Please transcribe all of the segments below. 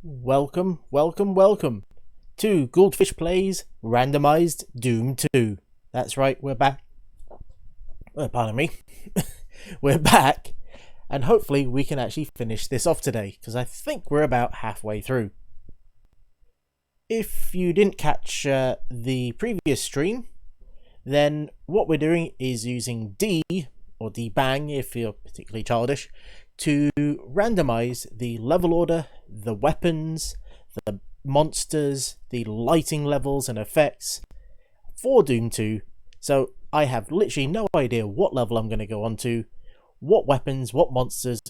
Welcome to GouldFish Plays Randomized Doom 2. That's right, we're back. Pardon me. We're back, and hopefully we can actually finish this off today, because I think we're about halfway through. If you didn't catch the previous stream, then what we're doing is using D, or D-Bang if you're particularly childish, to randomize the level order, the weapons, the monsters, the lighting levels and effects for Doom 2. So I have literally no idea what level I'm going to go on to, what weapons, what monsters,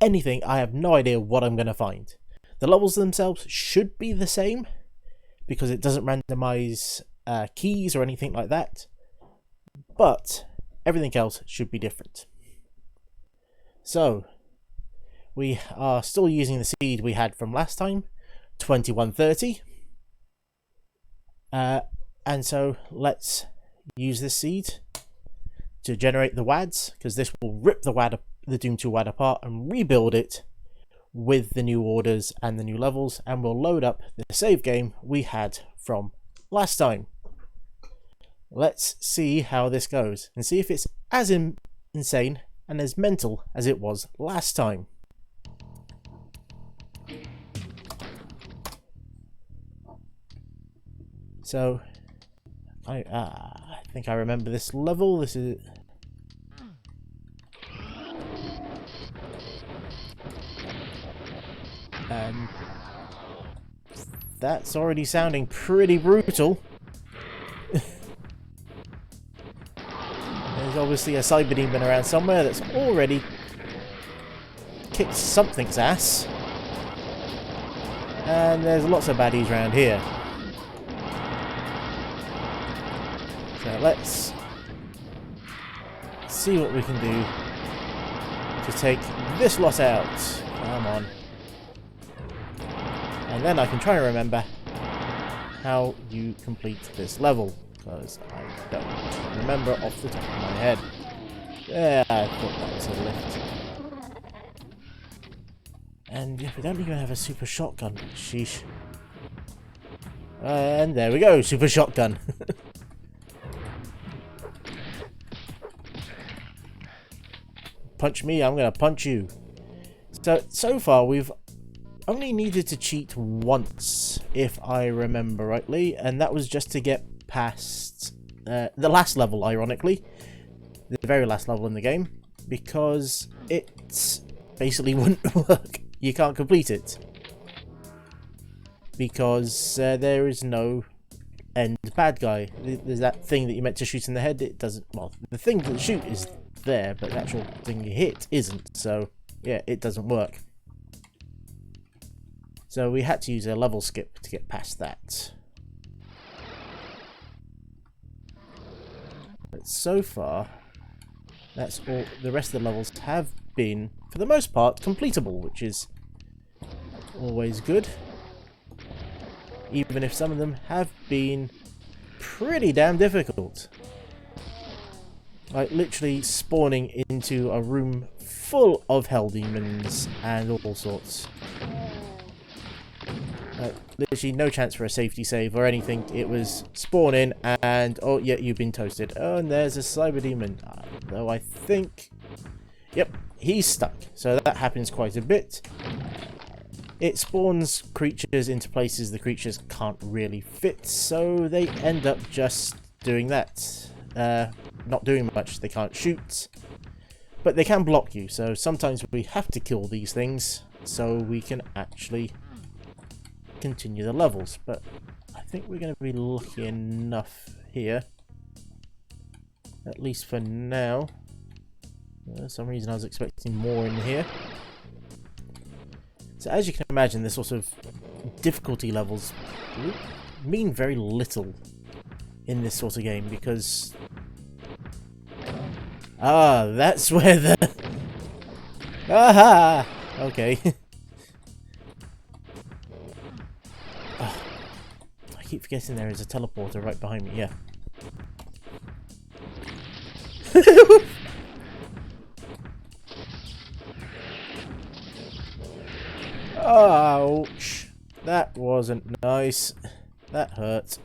anything. I have no idea what I'm going to find. The levels themselves should be the same because it doesn't randomize keys or anything like that, but everything else should be different. So, we are still using the seed we had from last time, 2130. And so, let's use this seed to generate the WADs, because this will rip the Doom 2 WAD apart and rebuild it with the new orders and the new levels, and we'll load up the save game we had from last time. Let's see how this goes, and see if it's as insane and as mental as it was last time. So, I think I remember this level. This is... that's already sounding pretty brutal. There's obviously a cyber demon around somewhere that's already kicked something's ass. And there's lots of baddies around here. So let's see what we can do to take this lot out. Come on. And then I can try and remember how you complete this level, because I don't remember off the top of my head. Yeah, I thought that was a lift. And we don't even have a super shotgun. Sheesh. And there we go, super shotgun. Punch me, I'm gonna punch you. So far we've only needed to cheat once, if I remember rightly, and that was just to get past the last level, ironically. The very last level in the game, because it basically wouldn't work. You can't complete it. Because there is no end bad guy. There's that thing that you meant to shoot in the head, it doesn't... well, the thing to shoot is there, but the actual thing you hit isn't, so yeah, it doesn't work. So we had to use a level skip to get past that. But so far, that's all. The rest of the levels have been, for the most part, completable, which is always good. Even if some of them have been pretty damn difficult. Like literally spawning into a room full of hell demons and all sorts. Literally no chance for a safety save or anything. It was spawn in and oh yeah, you've been toasted. Oh, and there's a cyber demon. Though I think, yep, he's stuck. So that happens quite a bit. It spawns creatures into places the creatures can't really fit, so they end up just doing that. Not doing much. They can't shoot, but they can block you. So sometimes we have to kill these things so we can actually continue the levels, but I think we're going to be lucky enough here, at least for now. For some reason I was expecting more in here. So as you can imagine, this sort of difficulty levels mean very little in this sort of game, because that's where the aha, okay. I keep forgetting there is a teleporter right behind me, yeah. Ouch! That wasn't nice. That hurt.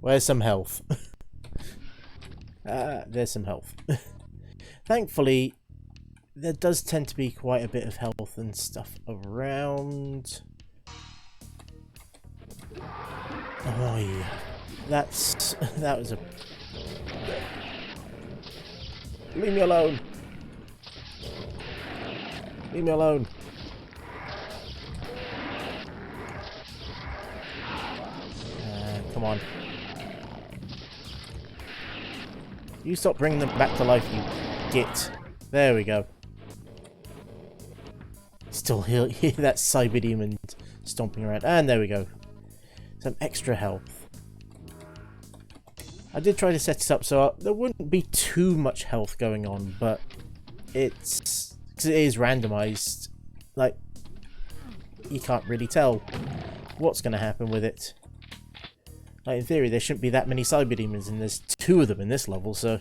Where's some health? There's some health. Thankfully, there does tend to be quite a bit of health and stuff around. Oh yeah, that was a. Leave me alone. Leave me alone. Come on. You stop bringing them back to life, you git. There we go. Still hear that cyber demon stomping around. And there we go. Some extra health. I did try to set it up so there wouldn't be too much health going on, but it's... because it is randomized. Like, you can't really tell what's going to happen with it. Like, in theory, there shouldn't be that many cyber demons, and there's 2 of them in this level, so...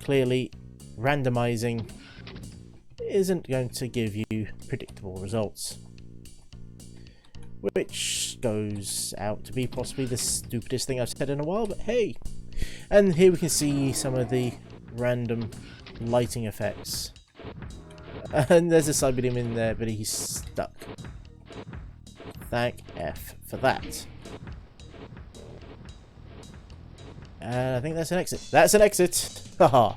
clearly, randomizing isn't going to give you predictable results. Which goes out to be possibly the stupidest thing I've said in a while, but hey! And here we can see some of the random lighting effects. And there's a cyber demon in there, but he's stuck. Thank F for that. And I think that's an exit. That's an exit! Haha!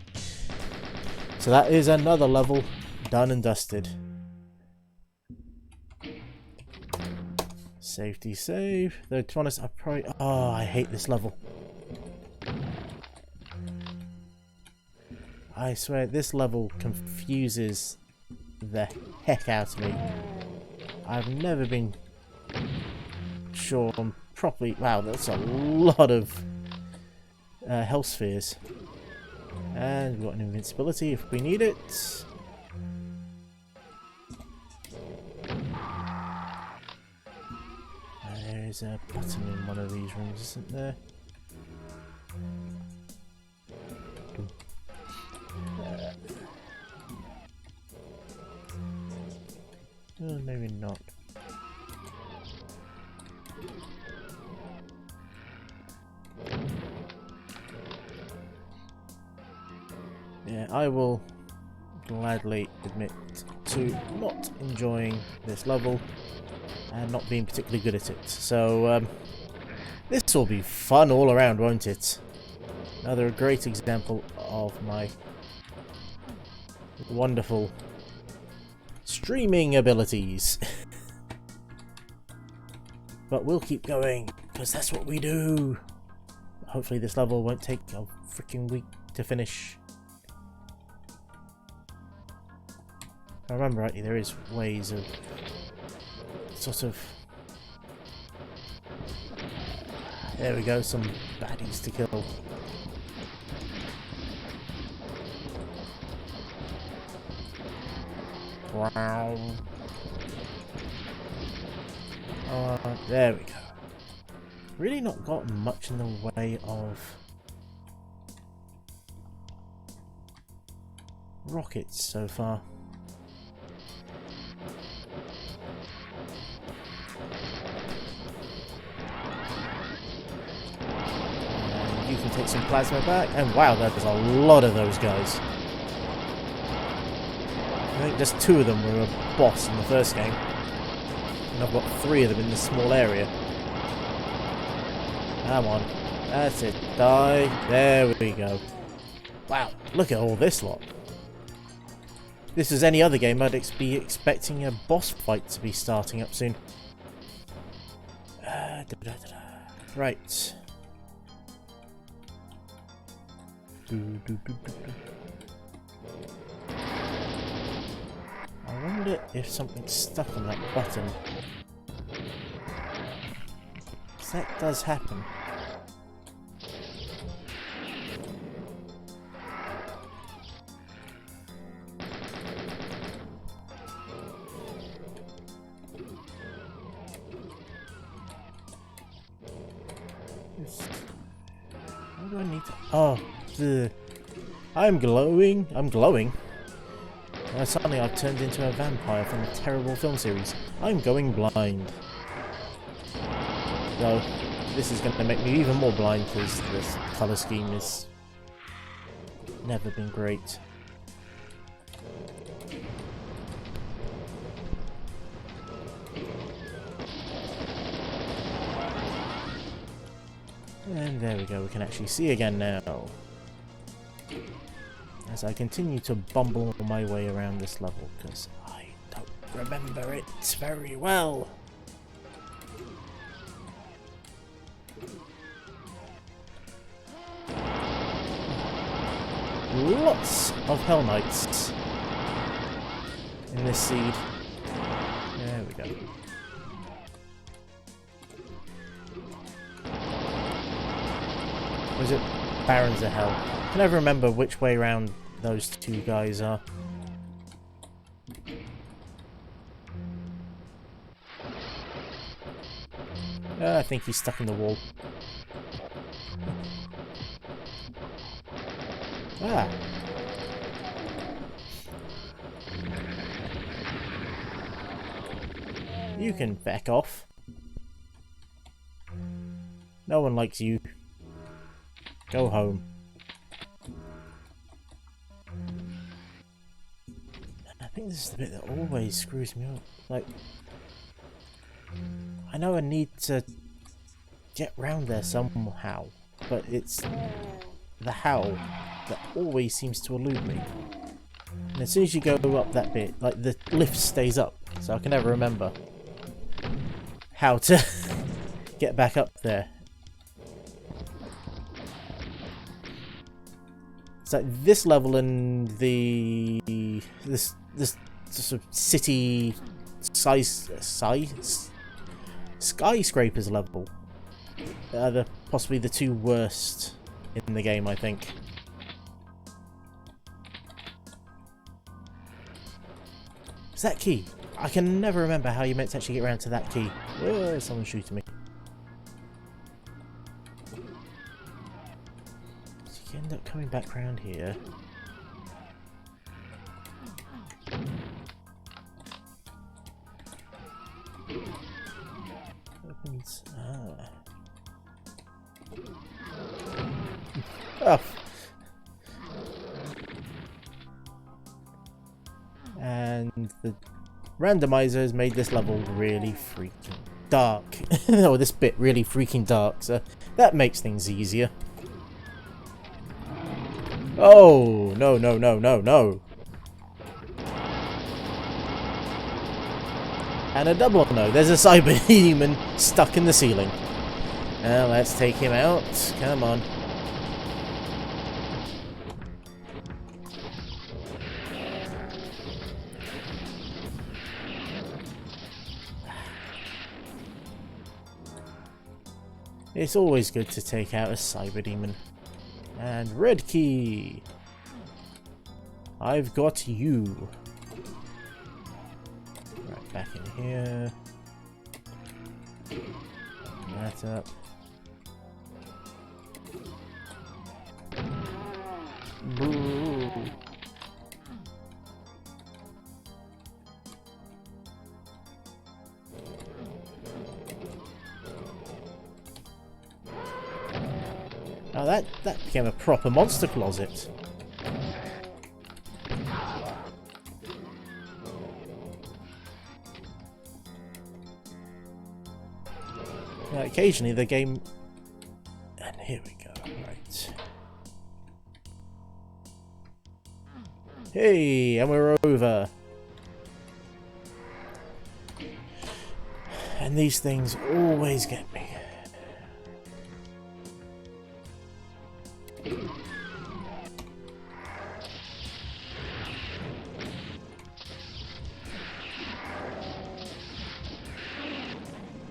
So that is another level done and dusted. Safety save. Though to be honest, I probably... oh, I hate this level. I swear, this level confuses the heck out of me. I've never been sure I'm properly... wow, that's a lot of health spheres. And we've got an invincibility if we need it. There's a button in one of these rooms, isn't there? Oh, maybe not. Yeah, I will gladly admit to not enjoying this level and not being particularly good at it. So, this will be fun all around, won't it? Another great example of my wonderful streaming abilities. But we'll keep going, because that's what we do. Hopefully this level won't take a freaking week to finish. If I remember rightly, there is ways of sort of... there we go, some baddies to kill. Wow. There we go. Really not got much in the way of rockets so far. And you can take some plasma back, and wow, there's a lot of those guys. I think just 2 of them were a boss in the first game. And I've got 3 of them in this small area. Come on. That's it. Die. There we go. Wow. Look at all this lot. If this is any other game, I'd be expecting a boss fight to be starting up soon. Right. I wonder if something's stuck on that button. Because that does happen. What do I need to... oh, I'm glowing. I'm glowing. Suddenly I've turned into a vampire from a terrible film series. I'm going blind. So, this is going to make me even more blind because this colour scheme has never been great. And there we go, we can actually see again now. As I continue to bumble my way around this level, because I don't remember it very well. Lots of Hell Knights in this seed. There we go. Was it Barons of Hell? I can never remember which way around those two guys are. I think he's stuck in the wall. Ah. You can back off. No one likes you. Go home. I think this is the bit that always screws me up. Like, I know I need to get round there somehow, but it's the how that always seems to elude me. And as soon as you go up that bit, like, the lift stays up, so I can never remember how to get back up there. It's like this level and this sort of city skyscrapers level are possibly the two worst in the game, I think. Is that key? I can never remember how you meant to actually get around to that key. Oh, someone's shooting me. So you end up coming back round here. Opens. Oh. And the randomizer has made this level really freaking dark. Oh, this bit really freaking dark, so that makes things easier. Oh, no, no, no, no, no. And a double no. There's a cyber demon stuck in the ceiling. Now let's take him out. Come on. It's always good to take out a cyber demon. And red key. I've got you. Right, back in here. That up. Boo. Now that became a proper monster closet. Now, occasionally the game... And here we go, right. Hey, and we're over. And these things always get me.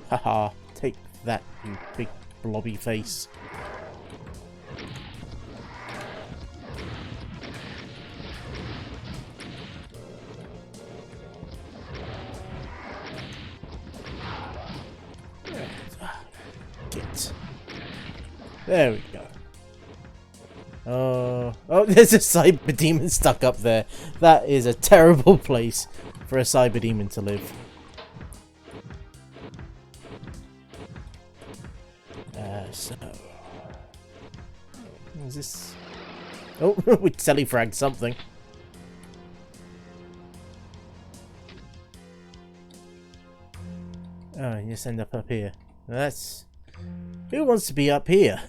Haha, take that, you big blobby face. Get. There we go. Oh, there's a cyber demon stuck up there. That is a terrible place for a cyber demon to live. So... Is this... Oh, we telefragged something. Oh, you just end up here. That's... Who wants to be up here?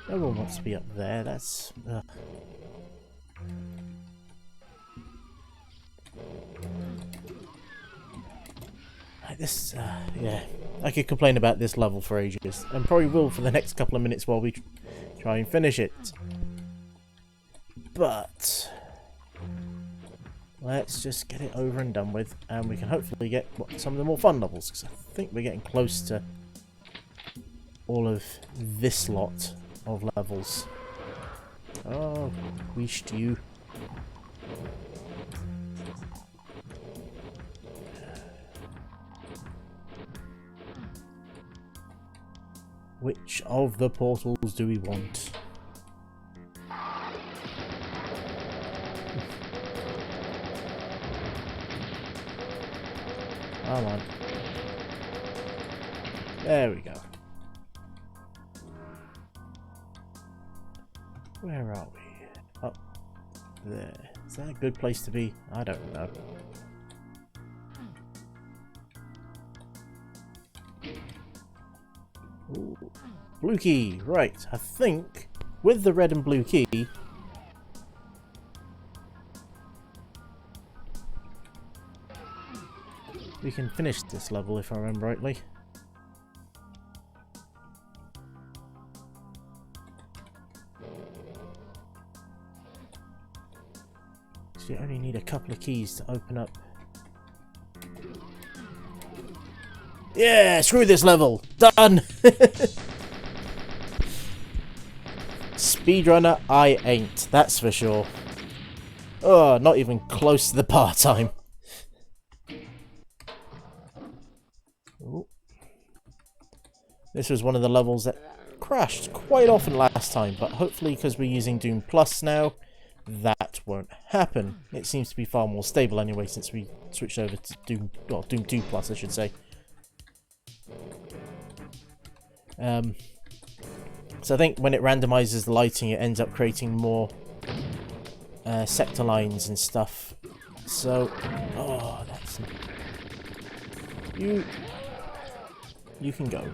No one wants to be up there, that's... Like this, yeah. I could complain about this level for ages, and probably will for the next couple of minutes while we try and finish it. But... let's just get it over and done with, and we can hopefully get some of the more fun levels, because I think we're getting close to all of this lot of levels. Oh, wished you. Which of the portals do we want? Come on. There we go. Where are we? Up there. Is that a good place to be? I don't know. Ooh. Blue key. Right. I think with the red and blue key... we can finish this level if I remember rightly. So you only need a couple of keys to open up. Yeah, screw this level. Done. Speedrunner I ain't, that's for sure. Oh, not even close to the par time. Ooh. This was one of the levels that crashed quite often last time, but hopefully because we're using Doom Plus now, that won't happen. It seems to be far more stable anyway since we switched over to Doom, well, Doom 2 Plus I should say. So I think when it randomizes the lighting, it ends up creating more sector lines and stuff. So, oh, that's... You can go.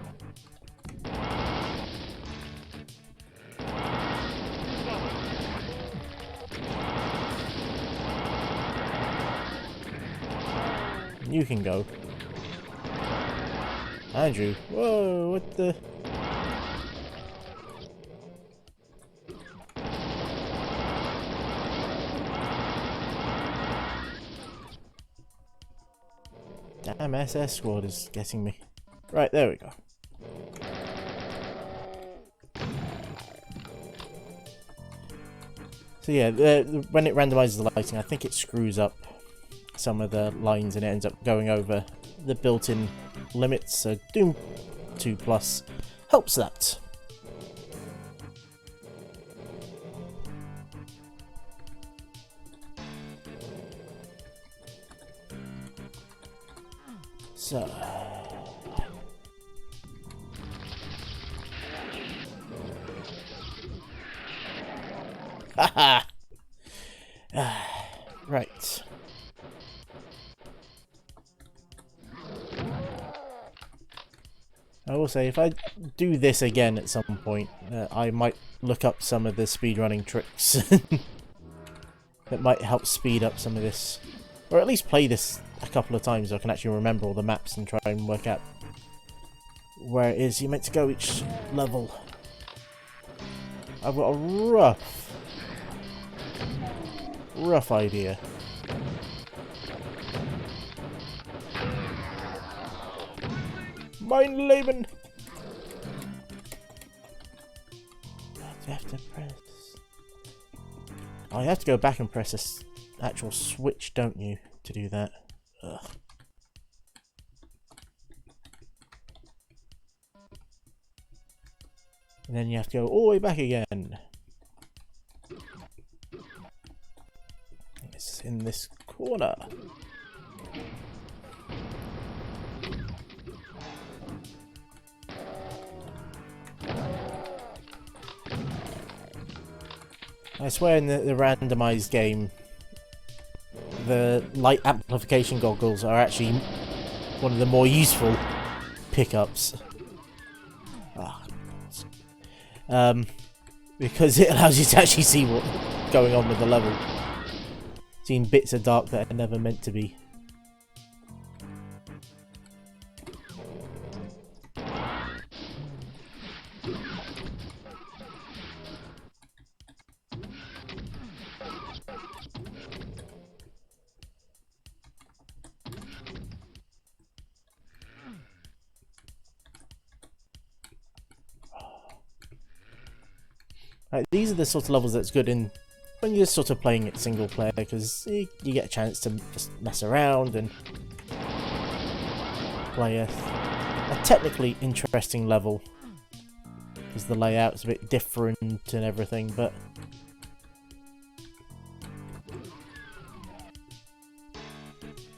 You can go. Andrew, whoa, what the... Damn, SS squad is getting me. Right, there we go. So yeah, when it randomizes the lighting, I think it screws up some of the lines and it ends up going over the built-in limits, so Doom 2 Plus helps that. So... haha! Right. I will say, if I do this again at some point, I might look up some of the speedrunning tricks that might help speed up some of this. Or at least play this a couple of times so I can actually remember all the maps and try and work out where it is you're meant to go each level. I've got a rough idea. Mein Leben! You have to press... oh, you have to go back and press this actual switch, don't you? to do that. Ugh. And then you have to go all the way back again. It's in this corner. I swear in the randomized game, the light amplification goggles are actually one of the more useful pickups. Because it allows you to actually see what's going on with the level. Seeing bits of dark that are never meant to be. Right, these are the sort of levels that's good in when you're sort of playing it single player, because you get a chance to just mess around and play a technically interesting level, because the layout's a bit different and everything, but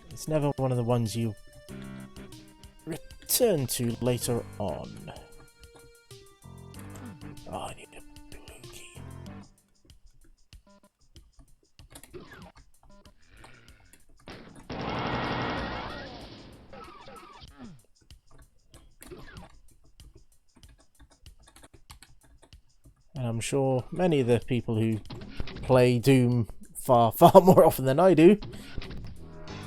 it's never one of the ones you return to later on. Oh, I need a blue key. And I'm sure many of the people who play Doom far more often than I do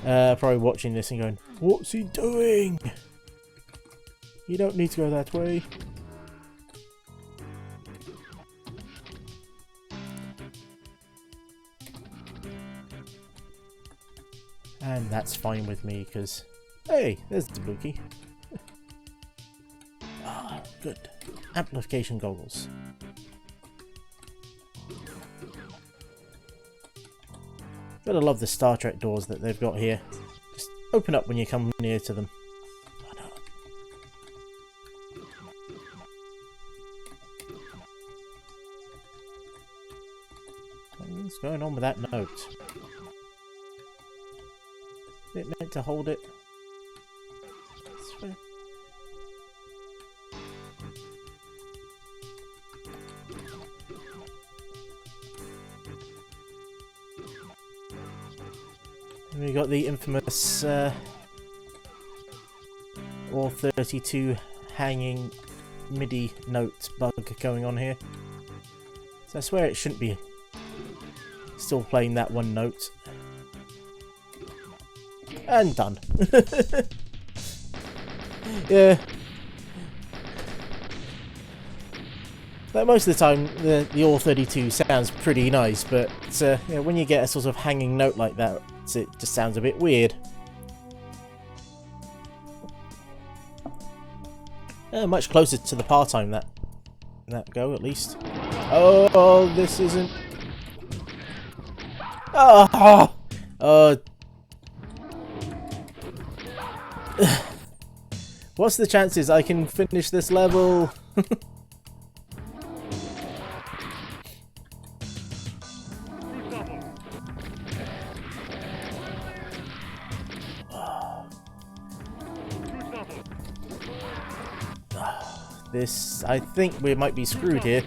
probably watching this and going, "What's he doing? You don't need to go that way." And that's fine with me, because, hey, there's the blue key. Ah, good. Amplification goggles. Gotta love the Star Trek doors that they've got here. Just open up when you come near to them. Oh, no. What's going on with that note? Is it meant to hold it? And we got the infamous or 32 hanging MIDI note bug going on here. So I swear it shouldn't be still playing that one note. And done. Yeah. Like most of the time, the All 32 sounds pretty nice, but yeah, when you get a sort of hanging note like that, it just sounds a bit weird. Much closer to the par time that go, at least. Oh, this isn't. Oh. What's the chances I can finish this level? This, I think we might be screwed here.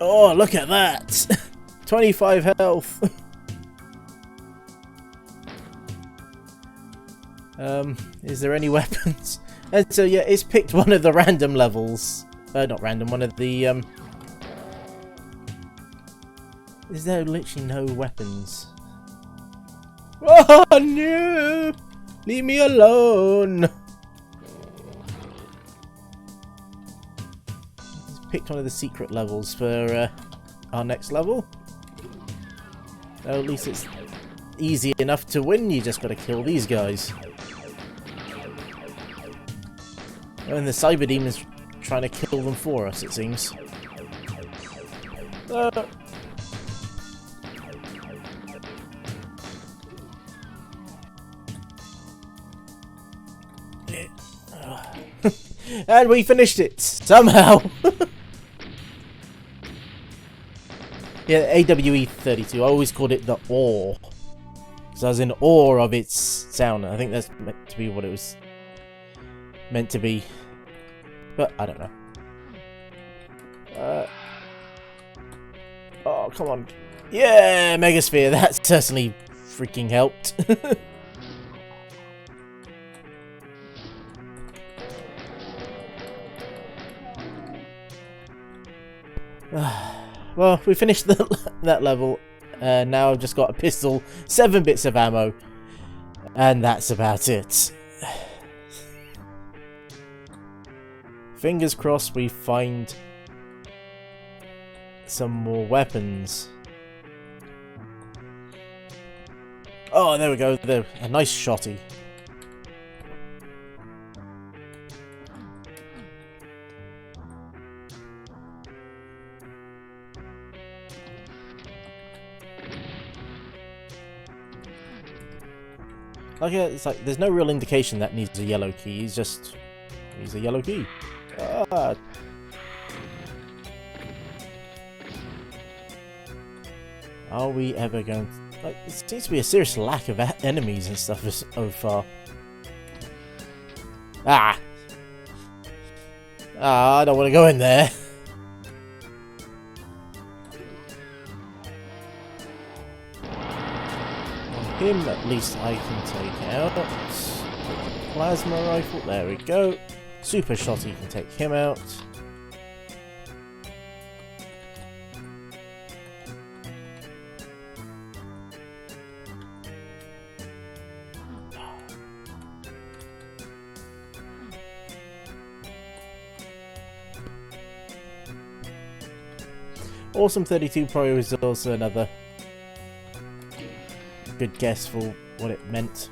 Oh, look at that! 25 health! Is there any weapons? And so yeah, it's picked one of the random levels. Not random, one of the Is there literally no weapons? Oh no! Leave me alone! He's picked one of the secret levels for our next level. Well, at least it's easy enough to win, you just gotta kill these guys. And the Cyber Demon's trying to kill them for us, it seems. And we finished it somehow. Yeah, AWE 32. I always called it the awe, because I was in awe of its sound. I think that's meant to be what it was meant to be, but I don't know. Oh, come on. Yeah, Megasphere. That certainly freaking helped. Well, we finished that level, and now I've just got a pistol, 7 bits of ammo, and that's about it. Fingers crossed we find some more weapons. Oh, there we go. A nice shotty. Okay, it's like there's no real indication that needs a yellow key. He's just needs a yellow key. Are we ever going to... Like, it seems to be a serious lack of enemies and stuff so far. I don't want to go in there. Him, at least I can take out. Plasma rifle, there we go. Super shotty can take him out. Awesome 32 Pro is also another good guess for what it meant.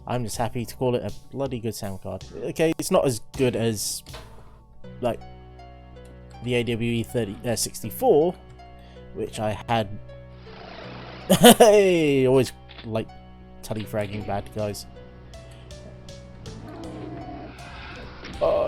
I'm just happy to call it a bloody good sound card. Okay, it's not as good as like the AWE 64, which I had. Hey, always like tully fragging bad guys. Oh,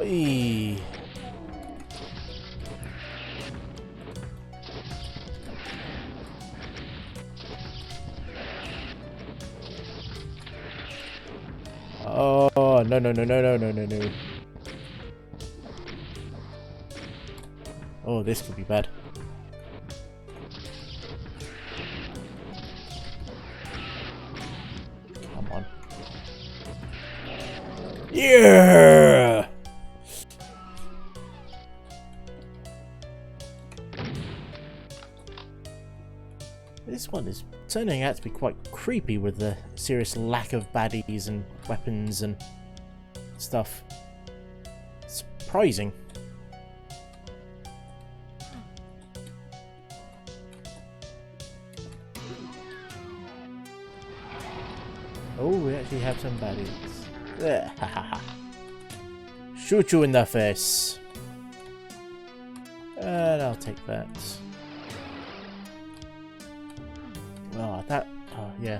oh, no. Oh, this could be bad. Come on. Yeah! This one is turning out to be quite creepy with the serious lack of baddies and weapons and stuff. Surprising. Oh, we actually have some baddies. There, ha ha ha. Shoot you in the face. And I'll take that. Oh, that... Oh, yeah.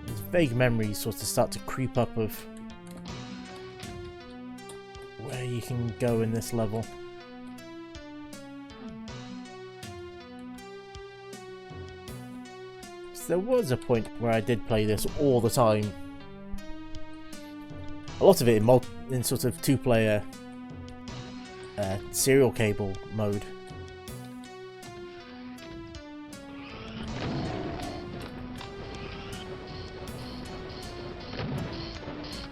These vague memories sort of start to creep up of where you can go in this level. So there was a point where I did play this all the time. A lot of it in sort of two-player serial cable mode.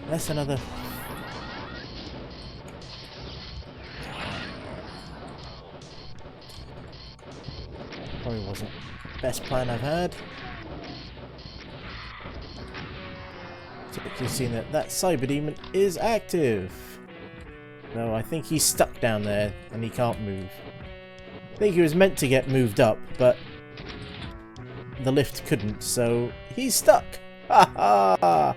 That's another... Probably wasn't the best plan I've had. Typically seeing that Cyber Demon is active. Though I think he's stuck down there and he can't move. I think he was meant to get moved up, but the lift couldn't, so he's stuck. Ha ha!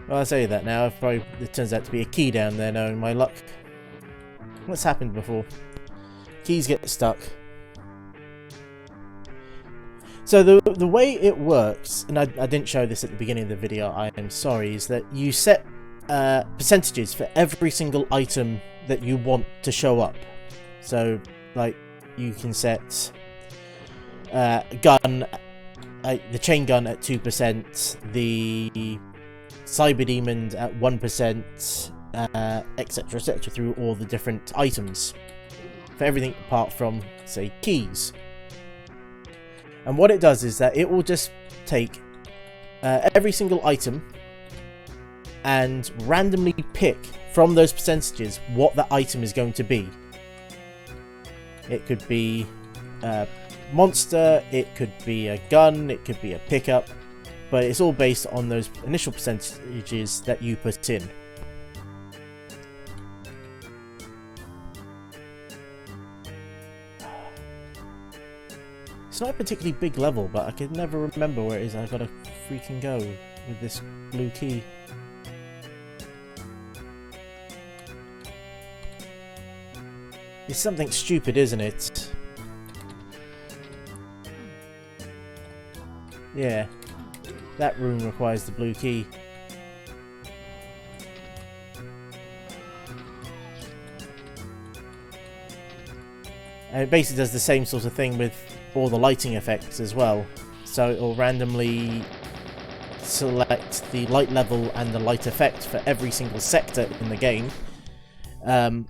Well, I say that now. It turns out to be a key down there, knowing my luck. What's happened before? Keys get stuck. So the way it works, and I didn't show this at the beginning of the video, I am sorry, is that you set percentages for every single item that you want to show up. So, like, you can set gun, the chain gun at 2%, the cyber demon at 1%, etc, etc, through all the different items for everything apart from, say, keys. And what it does is that it will just take every single item and randomly pick from those percentages what that item is going to be. It could be a monster, it could be a gun, it could be a pickup, but it's all based on those initial percentages that you put in. It's not a particularly big level, but I can never remember where it is I gotta freaking go with this blue key. It's something stupid, isn't it? Yeah, that room requires the blue key. And it basically does the same sort of thing with all the lighting effects as well. So it will randomly select the light level and the light effect for every single sector in the game. And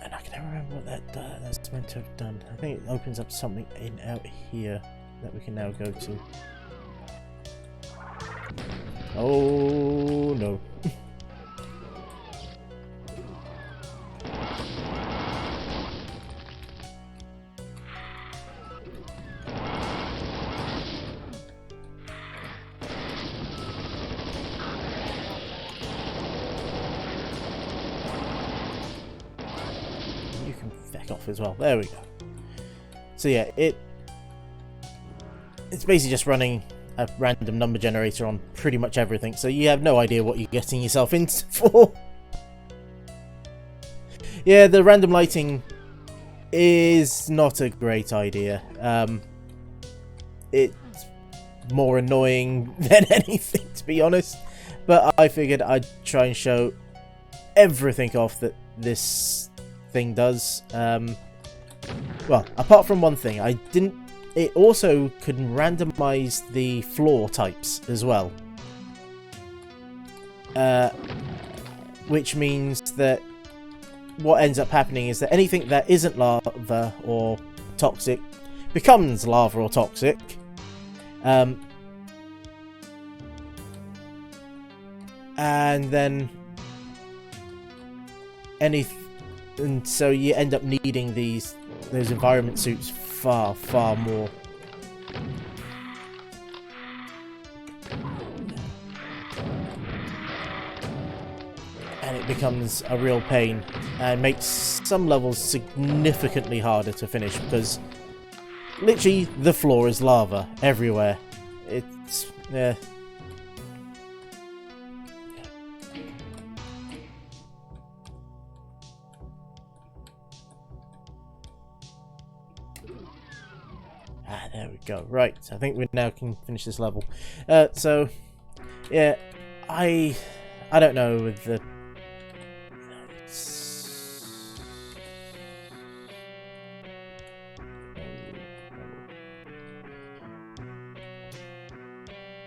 I can never remember what that's meant to have done. I think it opens up something out here that we can now go to. Oh no. You can feck off as well. There we go. So yeah, it's basically just running a random number generator on pretty much everything, so you have no idea what you're getting yourself in for. Yeah, the random lighting is not a great idea. It's more annoying than anything, to be honest, but I figured I'd try and show everything off that this thing does. Well, apart from one thing, it also could randomize the floor types as well. Which means that what ends up happening is that anything that isn't lava or toxic becomes lava or toxic. And then and so you end up needing those environment suits far, far more. And it becomes a real pain and makes some levels significantly harder to finish because literally the floor is lava everywhere. It's there we go. Right, I think we now can finish this level. So, yeah, I don't know with the...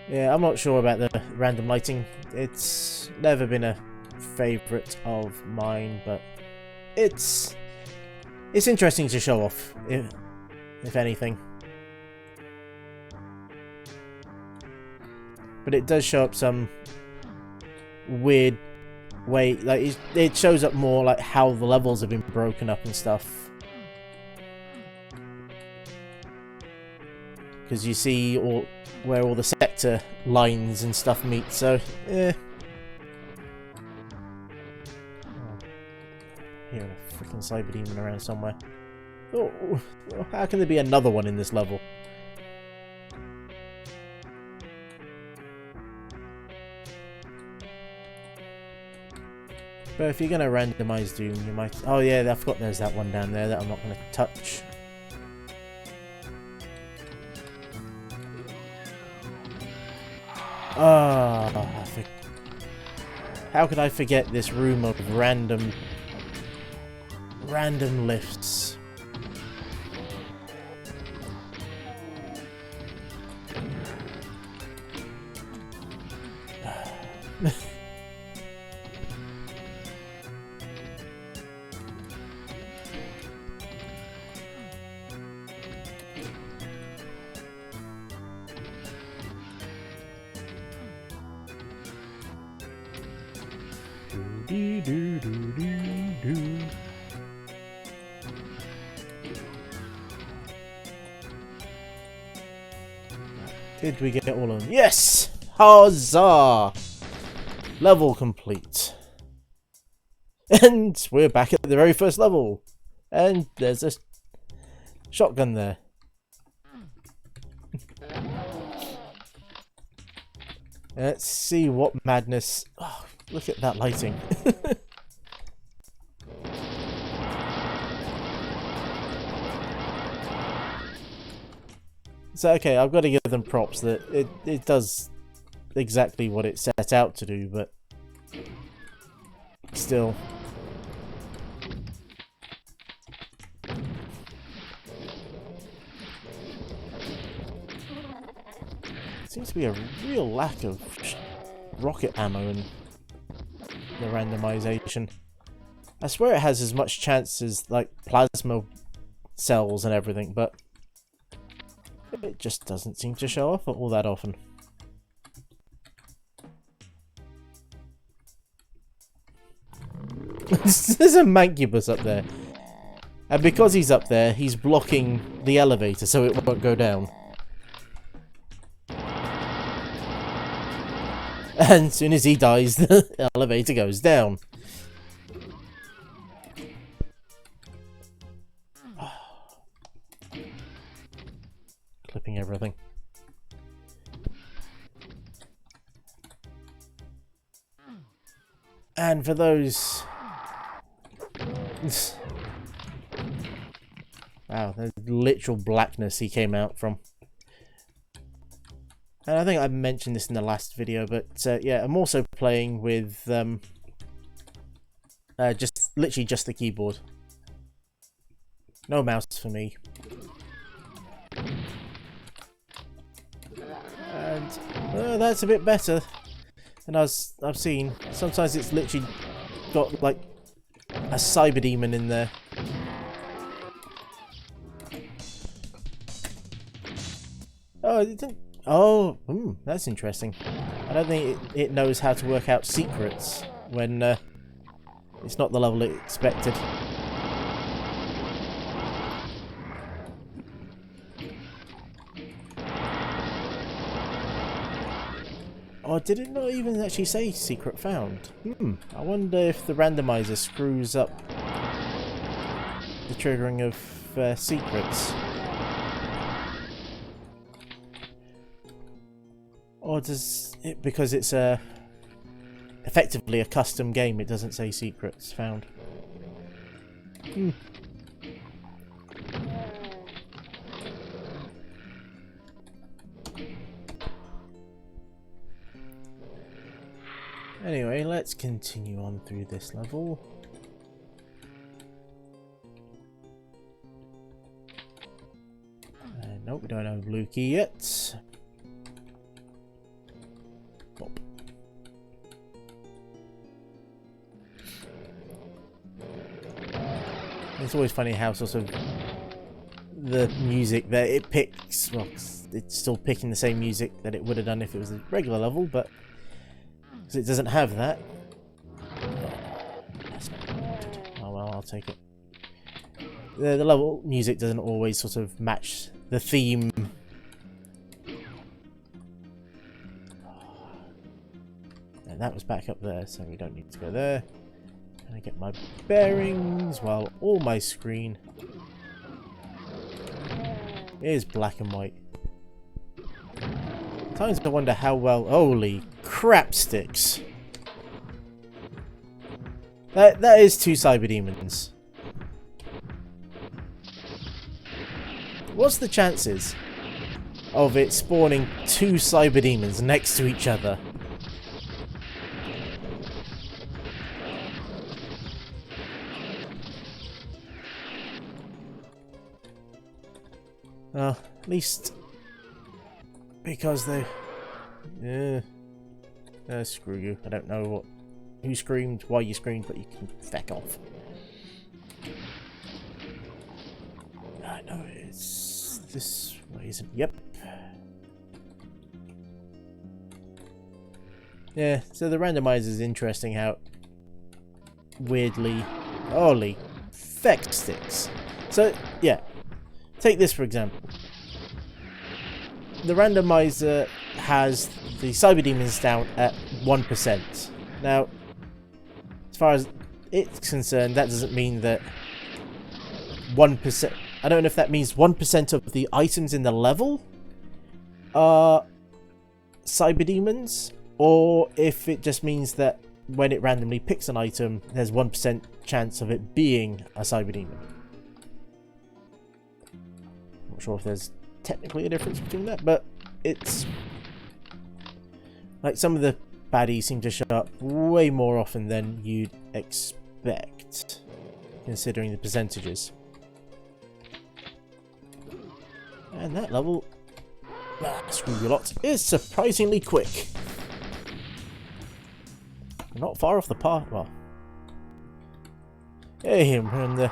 Yeah, I'm not sure about the random lighting. It's never been a favourite of mine, but it's interesting to show off, if anything. But it does show up some weird way, like it shows up more like how the levels have been broken up and stuff. Because you see where all the sector lines and stuff meet, so yeah. Here enough. fucking cyber demon around somewhere. Oh, how can there be another one in this level? But if you're going to randomize Doom, you might... Oh yeah, I forgot there's that one down there that I'm not going to touch. Ah, how could I forget this room of random lifts? Did we get all of them? Yes! Huzzah! Level complete. And we're back at the very first level. And there's a shotgun there. Let's see what madness... Oh, look at that lighting. So okay, I've got to give them props that it does exactly what it set out to do, but still. Seems to be a real lack of rocket ammo in the randomization. I swear it has as much chance as like plasma cells and everything, but it just doesn't seem to show up all that often. There's a mancubus up there. And because he's up there, he's blocking the elevator so it won't go down. And as soon as he dies, the elevator goes down. Clipping everything. And for those... Wow, the literal blackness he came out from. And I think I mentioned this in the last video, but yeah, I'm also playing with literally just the keyboard. No mouse for me. And that's a bit better than I've seen. Sometimes it's literally got like a cyber demon in there. Oh, it didn't. Oh, that's interesting. I don't think it knows how to work out secrets when it's not the level it expected. Oh, did it not even actually say secret found? I wonder if the randomizer screws up the triggering of secrets. Or does it, because it's effectively a custom game, it doesn't say secrets found? Anyway, let's continue on through this level. Nope, we don't have a blue key yet. Pop. It's always funny how sort of the music that it picks, well, it's still picking the same music that it would have done if it was a regular level, but because it doesn't have that. Oh well, I'll take it. The level music doesn't always sort of match the theme. And that was back up there, so we don't need to go there. Can I get my bearings while all my screen is black and white? Sometimes I wonder how well... Holy crap sticks! That is 2 cyber demons. What's the chances of it spawning 2 cyber demons next to each other? Well, at least because they... screw you. I don't know who screamed, why you screamed, but you can feck off. I know it's this way, isn't it? Yep. Yeah, so the randomizer is interesting how weirdly... Holy feck sticks. So, yeah. Take this for example. The randomizer has the cyber demons down at 1%. Now, as far as it's concerned, that doesn't mean that 1%... I don't know if that means 1% of the items in the level are cyber demons, or if it just means that when it randomly picks an item, there's 1% chance of it being a cyber demon. Not sure if there's technically a difference between that, but it's like some of the baddies seem to show up way more often than you'd expect, considering the percentages. And that level, screw you lot, is surprisingly quick. Not far off the path. Well, hey, we're in the.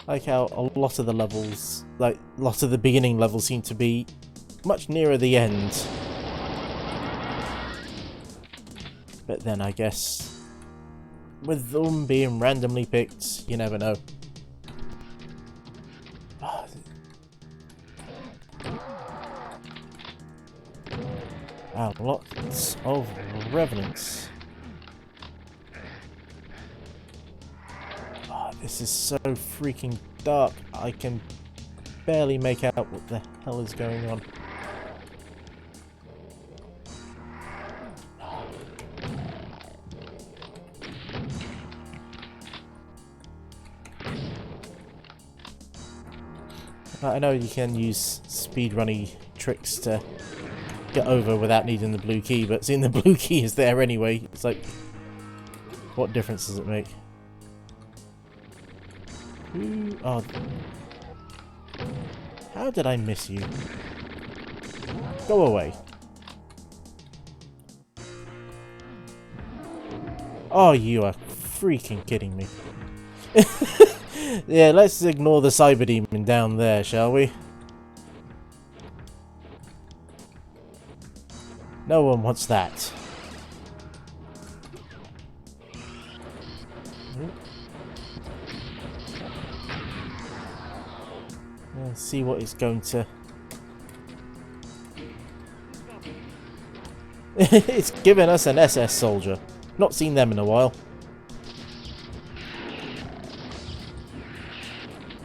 Like how a lot of the levels, like lots of the beginning levels, seem to be much nearer the end. But then I guess with them being randomly picked, you never know. Wow, lots of revenants. This is so freaking dark, I can barely make out what the hell is going on. I know you can use speedrunny tricks to get over without needing the blue key, but seeing the blue key is there anyway, it's like, what difference does it make? Oh, how did I miss you? Go away. Oh, you are freaking kidding me. Yeah, let's ignore the cyber demon down there, shall we? No one wants that. Let's see what it's going to... It's given us an SS soldier. Not seen them in a while.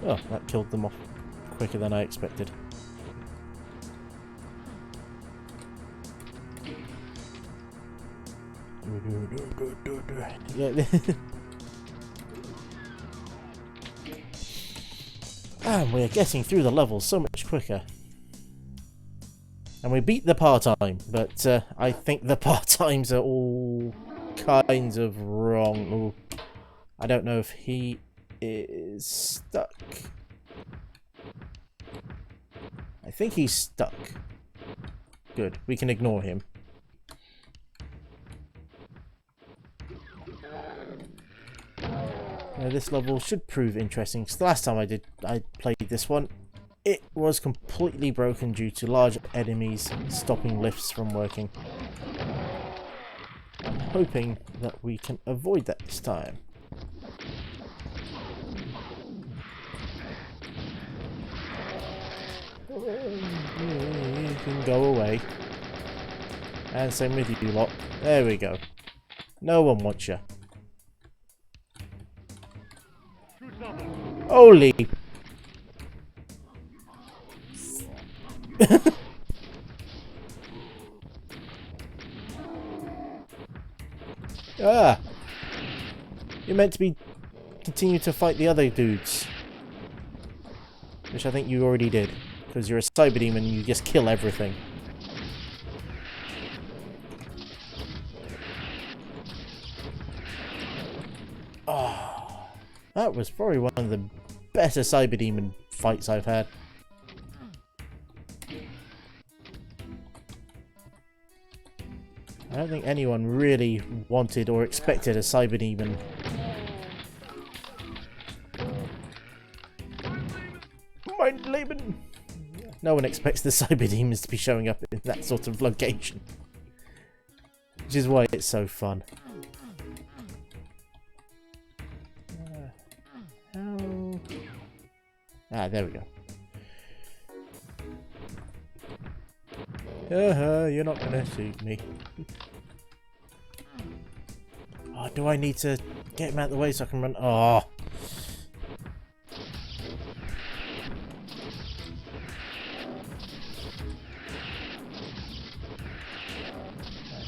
Oh, that killed them off quicker than I expected. Yeah. And we're getting through the levels so much quicker. And we beat the part-time, but I think the part-times are all kinds of wrong. Ooh. I don't know if he is stuck. I think he's stuck. Good, we can ignore him. This level should prove interesting, because the last time I played this one, it was completely broken due to large enemies stopping lifts from working. I'm hoping that we can avoid that this time. can go away. And same with you lot. There we go. No one wants you. Holy... Ah! You're meant to be... continue to fight the other dudes. Which I think you already did. Because you're a cyber demon and you just kill everything. Oh, that was probably one of the better cyber demon fights I've had. I don't think anyone really wanted or expected a cyber demon. Mein Leben! No one expects the cyber demons to be showing up in that sort of location. Which is why it's so fun. How... Ah, there we go. You're not gonna shoot me. Oh, do I need to get him out of the way so I can run? Oh.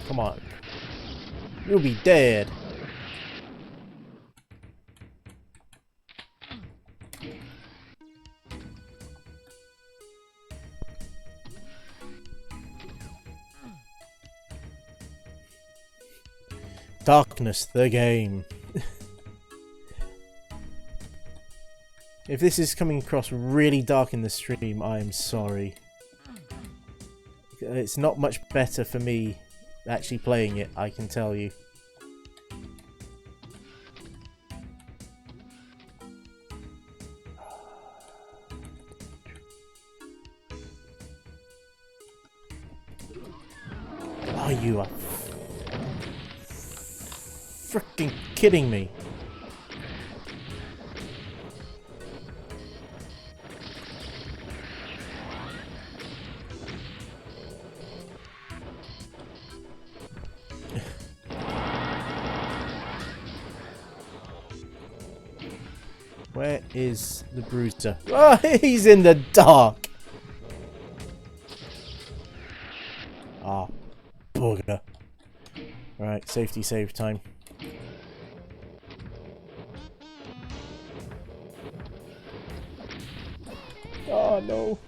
Come on. You'll be dead. Darkness, the game. If this is coming across really dark in the stream, I am sorry. It's not much better for me actually playing it, I can tell you. Are you freaking kidding me? Where is the bruiser? Oh, he's in the dark! Ah, bugger. Right, safety save time. Oh no.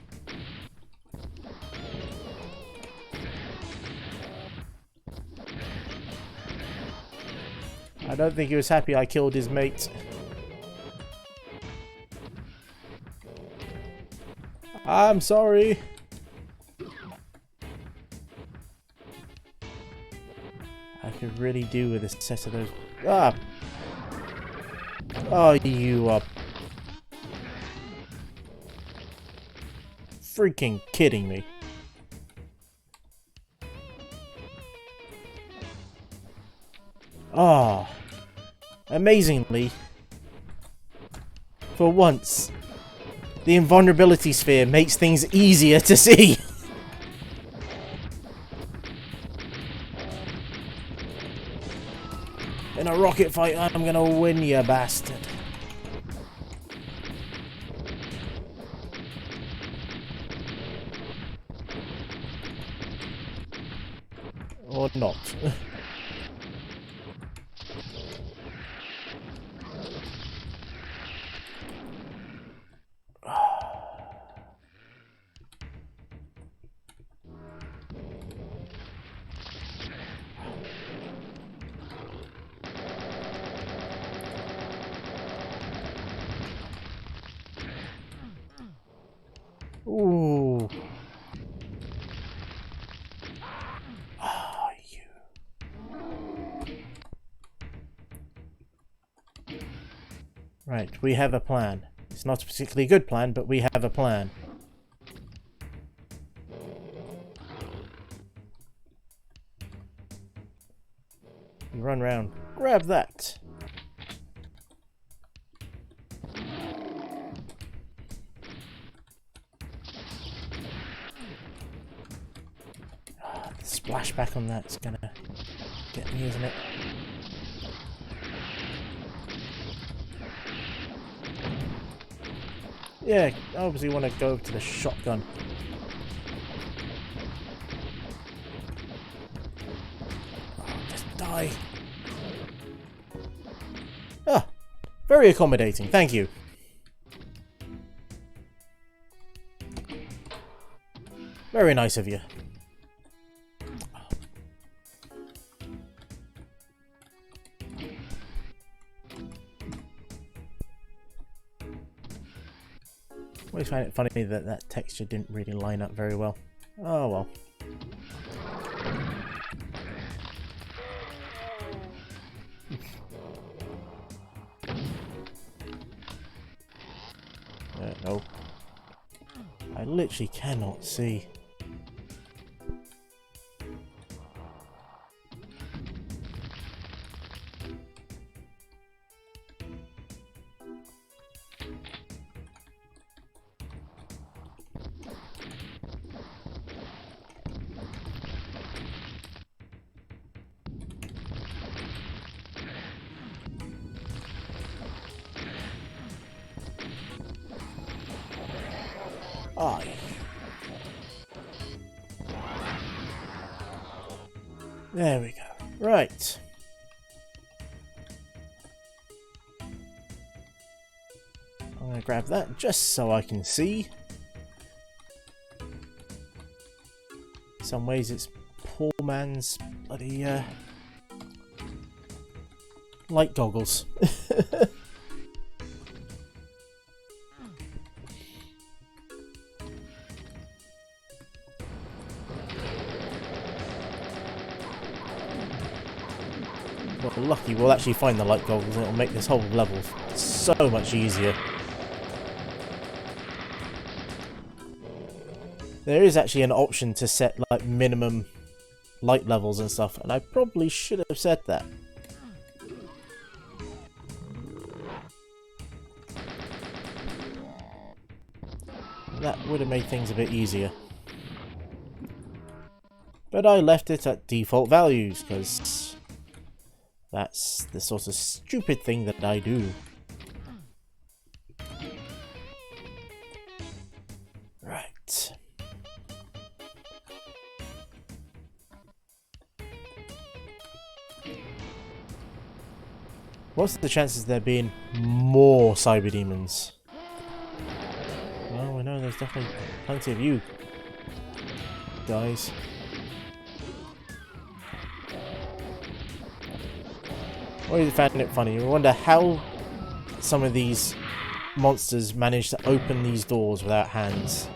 I don't think he was happy I killed his mate. I'm sorry. I could really do with a set of those. Ah! Oh, you are freaking kidding me. Ah! Amazingly, for once, the invulnerability sphere makes things easier to see. In a rocket fight, I'm gonna win, you bastard. Or not. Ooh. Ah, you. Right, we have a plan. It's not a particularly good plan, but we have a plan. You run round. Grab that. pushback on that's gonna get me, isn't it? Yeah, I obviously want to go over to the shotgun. Oh, just die. Ah, very accommodating, thank you. Very nice of you. I always find it funny that that texture didn't really line up very well. Oh well. No. I literally cannot see. Aye. There we go. Right. I'm going to grab that just so I can see. In some ways it's poor man's bloody light goggles. Well, lucky we'll actually find the light goggles and it'll make this whole level so much easier. There is actually an option to set like minimum light levels and stuff, and I probably should have said that. That would have made things a bit easier. But I left it at default values because that's the sort of stupid thing that I do. Right. What's the chances of there being more cyber demons? Well, I know there's definitely plenty of you guys. I always found it funny. I wonder how some of these monsters manage to open these doors without hands.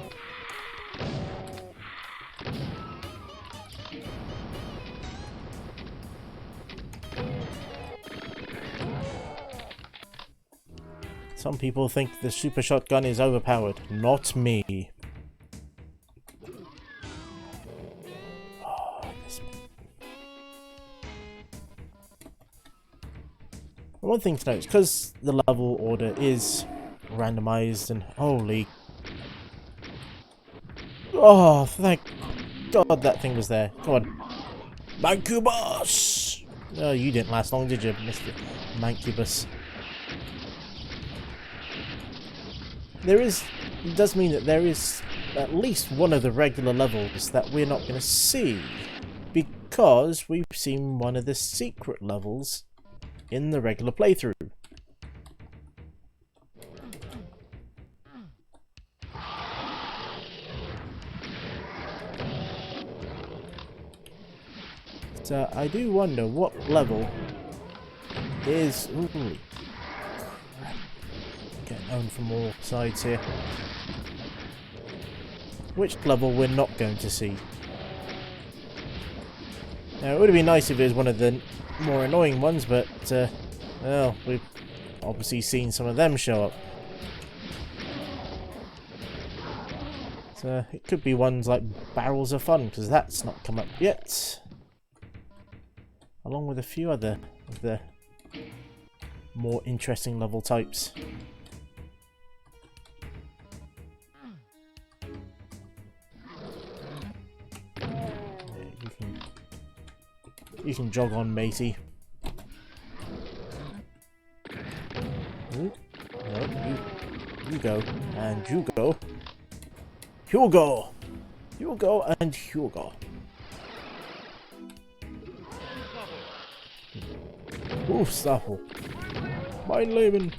Some people think the super shotgun is overpowered. Not me. Oh, one thing to note, because the level order is randomized and holy... Oh, thank God that thing was there. Come on. Mancubus! Oh, you didn't last long, did you, Mr. Mancubus? It does mean that there is at least one of the regular levels that we're not going to see, because we've seen one of the secret levels in the regular playthrough. So I do wonder what level is... Ooh. Getting owned from all sides here. Which level we're not going to see. Now, it would have been nice if it was one of the more annoying ones, but, well, we've obviously seen some of them show up. So, it could be ones like Barrels of Fun, because that's not come up yet. Along with a few other of the more interesting level types. You can jog on, matey. Ooh. No, you go, and you go. Hugo! Hugo and Hugo. Staffel. Mein Leben.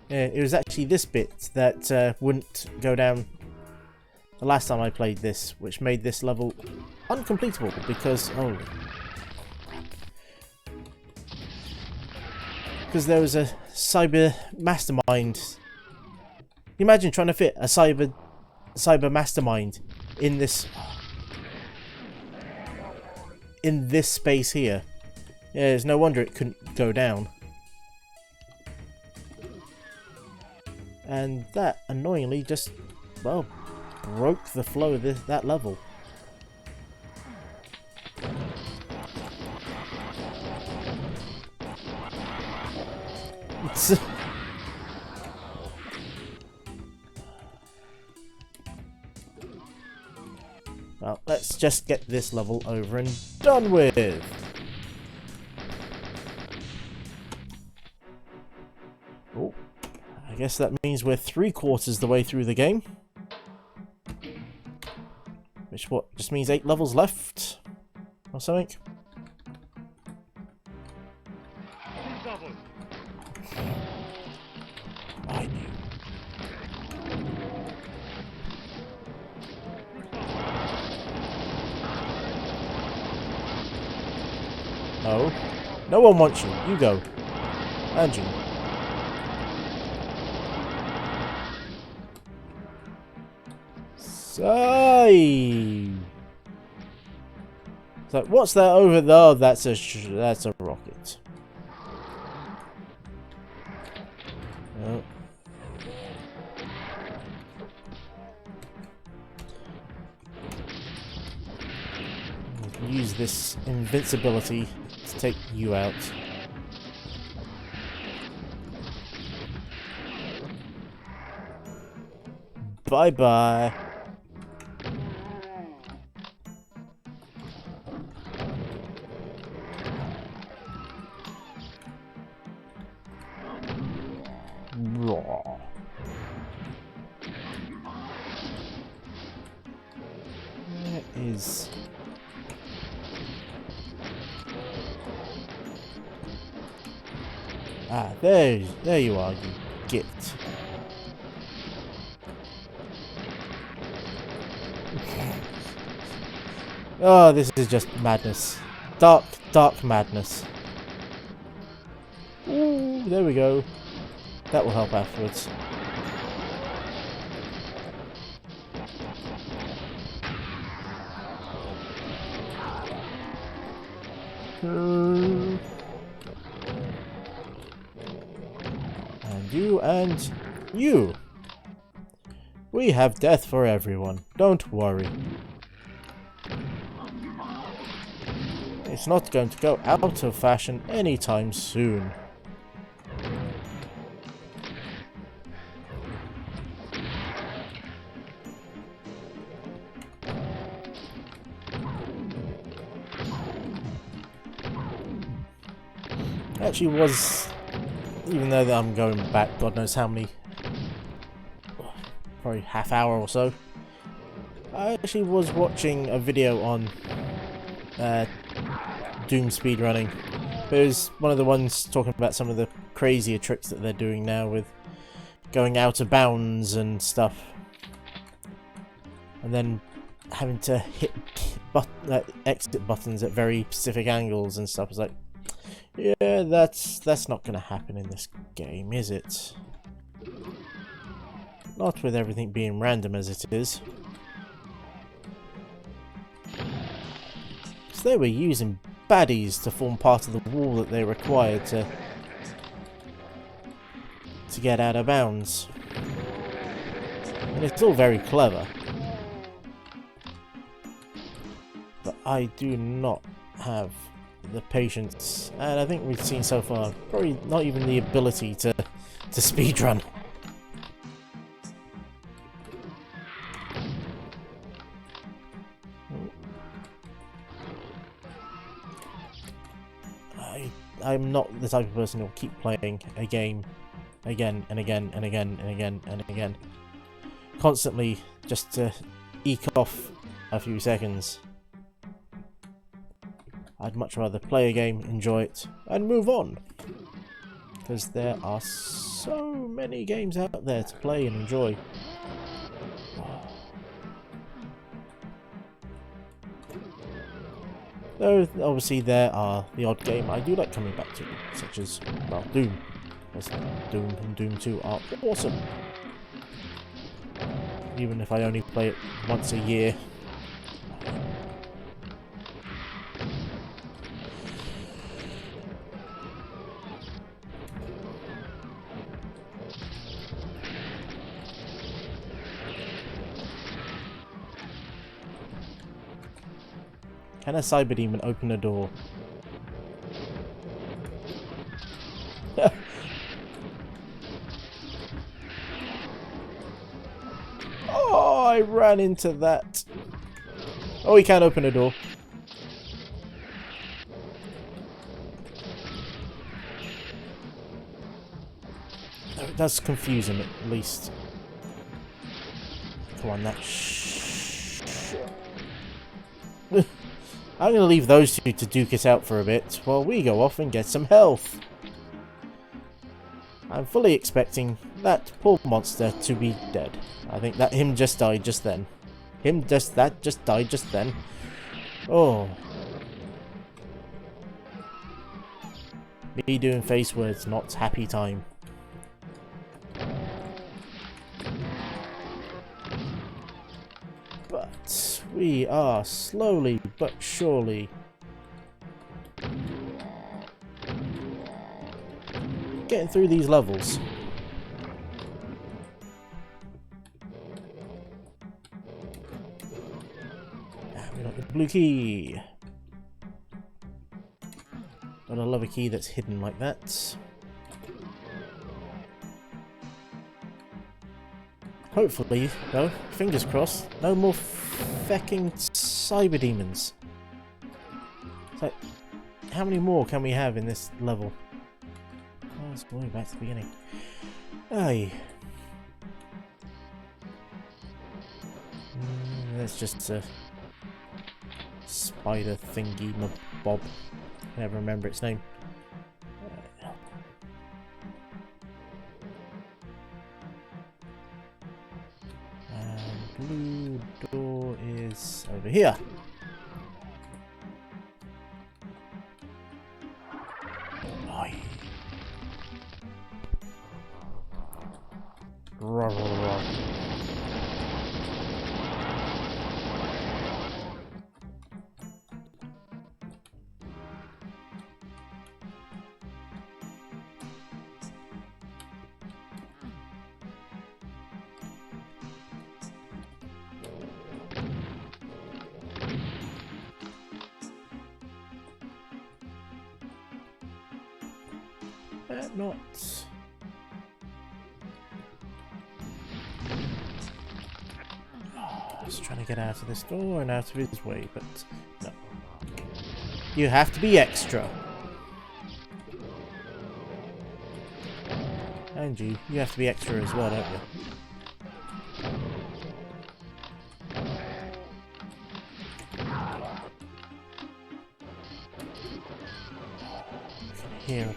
Yeah, it was actually this bit that wouldn't go down the last time I played this, which made this level uncompletable because because there was a cyber mastermind. Can you imagine trying to fit a cyber mastermind in this space here? Yeah, there's no wonder it couldn't go down. And that annoyingly just, well, broke the flow of that level. Well, let's just get this level over and done with. Oh, I guess that means we're 3/4 the way through the game. Which just means 8 levels left or something. I knew. No. No one wants you. You go. And you. Save. So what's that over there? Oh, that's a rocket. Oh. Use this invincibility to take you out. Bye bye. Raw. That is. Ah, there you are, you git. Oh, this is just madness. Dark madness. Ooh, there we go. That will help afterwards. And you. We have death for everyone. Don't worry. It's not going to go out of fashion anytime soon. Actually was, even though I'm going back God knows how many, probably half hour or so, I actually was watching a video on Doom speedrunning. It was one of the ones talking about some of the crazier tricks that they're doing now with going out of bounds and stuff. And then having to hit exit buttons at very specific angles and stuff. It's like, yeah, that's not going to happen in this game, is it? Not with everything being random as it is. So they were using baddies to form part of the wall that they required to get out of bounds. And it's all very clever. But I do not have the patience, and I think we've seen so far probably not even the ability to speedrun. I'm not the type of person who'll keep playing a game again and again and again and again and again, constantly just to eke off a few seconds. I'd much rather play a game, enjoy it, and move on. Because there are so many games out there to play and enjoy. Though, obviously, there are the odd game I do like coming back to, such as, well, Doom. As Doom and Doom 2 are awesome. Even if I only play it once a year. Can a cyber demon open a door? Oh, I ran into that. Oh, he can't open a door. Oh, it does confuse him at least. Come on, that I'm going to leave those two to duke it out for a bit while we go off and get some health. I'm fully expecting that poor monster to be dead. I think that him just died just then. That just died just then. Oh. Me doing face words, not happy time. But we are slowly but surely getting through these levels. And we got the blue key. But I love a key that's hidden like that. Hopefully, though, fingers crossed, no more fecking cyber demons. So, how many more can we have in this level? Oh, it's going back to the beginning. Aye. That's just a spider thingy bob. I never remember its name. Blue door is over here. Oi. Not. I was trying to get out of this door and out of his way, but no. You have to be extra. And you have to be extra as well, don't you? Here.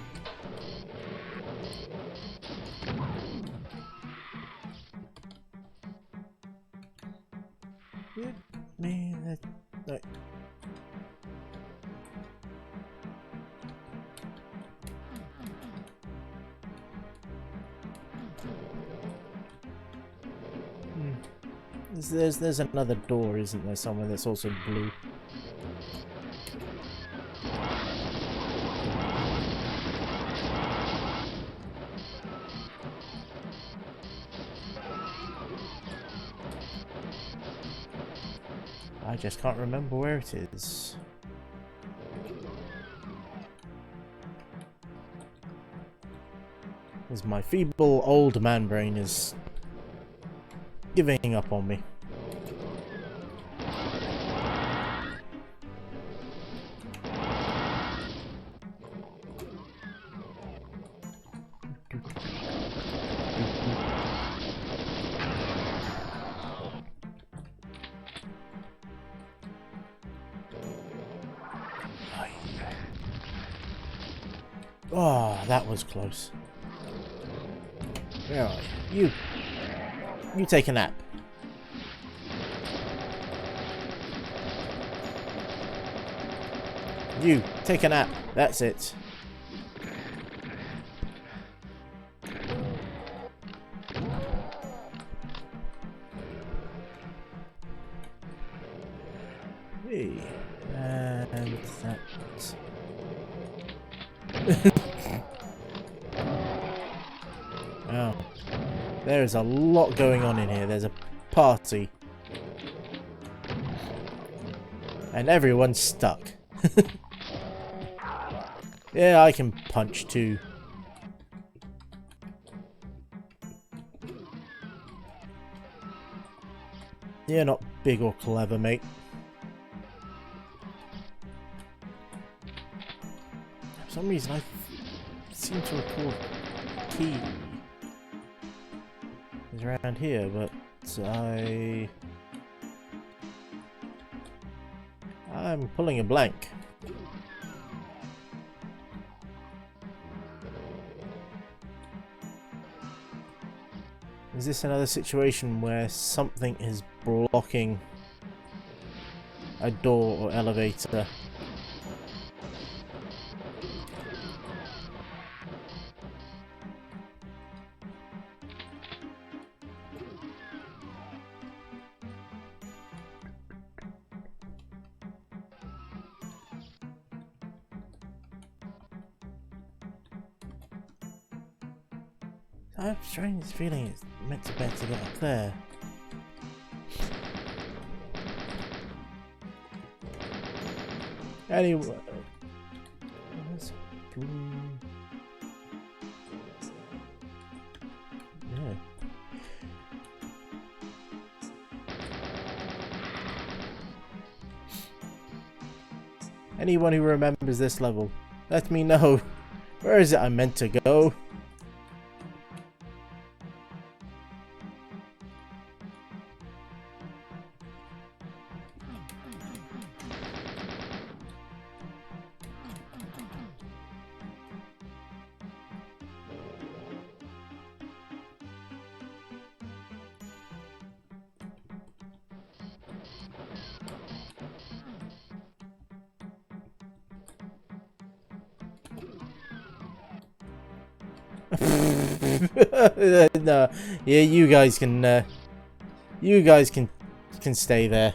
Man, that... There's another door, isn't there, somewhere that's also blue? I just can't remember where it is. As my feeble old man brain is giving up on me. Oh, that was close. Where are you? You take a nap. You take a nap. That's it. Hey, and that. Oh, there's a lot going on in here. There's a party. And everyone's stuck. Yeah, I can punch too. You're not big or clever, mate. For some reason, I seem to recall key is around here, but I'm pulling a blank. Is this another situation where something is blocking a door or elevator? I have a strange feeling it's meant to get up there. Anyway, yeah. Anyone who remembers this level, let me know. Where is it I'm meant to go? No, yeah, you guys can stay there.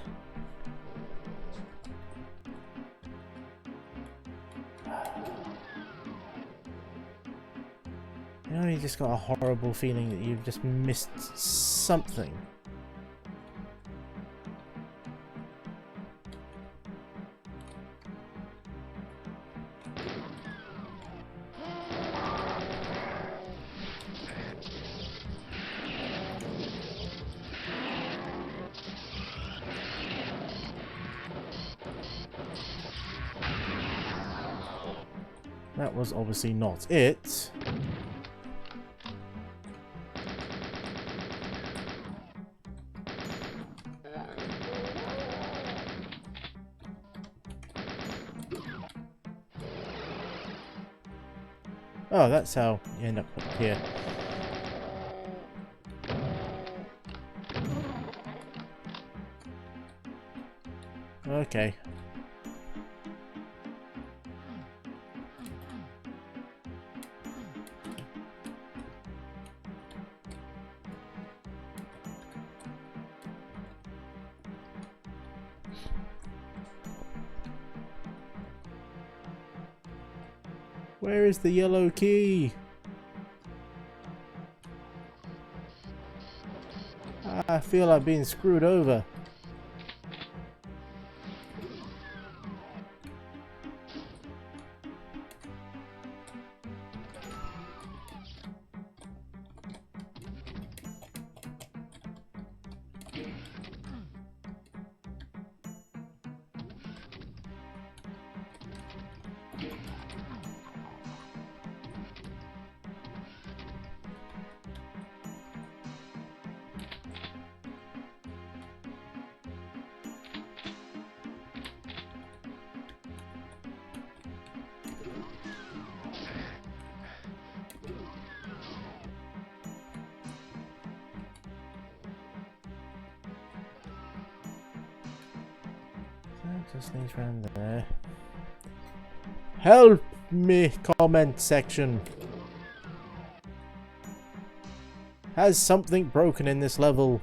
You know, you just got a horrible feeling that you've just missed something. That was obviously not it. Oh, that's how you end up here. Okay. Where is the yellow key? I feel I'm being screwed over. Just leads around there. Help me, comment section. Has something broken in this level?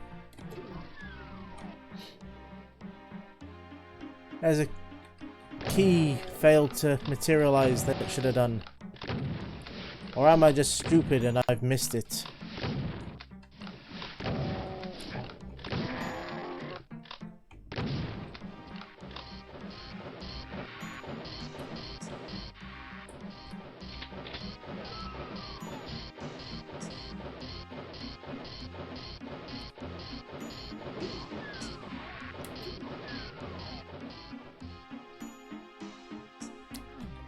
Has a key failed to materialize that it should have done? Or am I just stupid and I've missed it?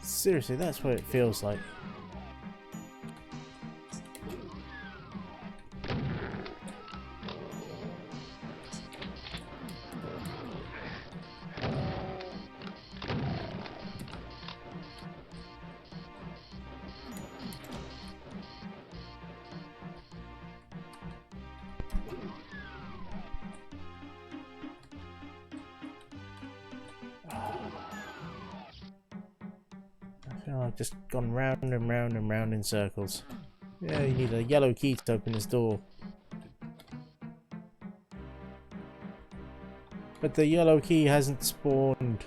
Seriously, that's what it feels like. I've just gone round and round and round in circles. Yeah, you need a yellow key to open this door. But the yellow key hasn't spawned.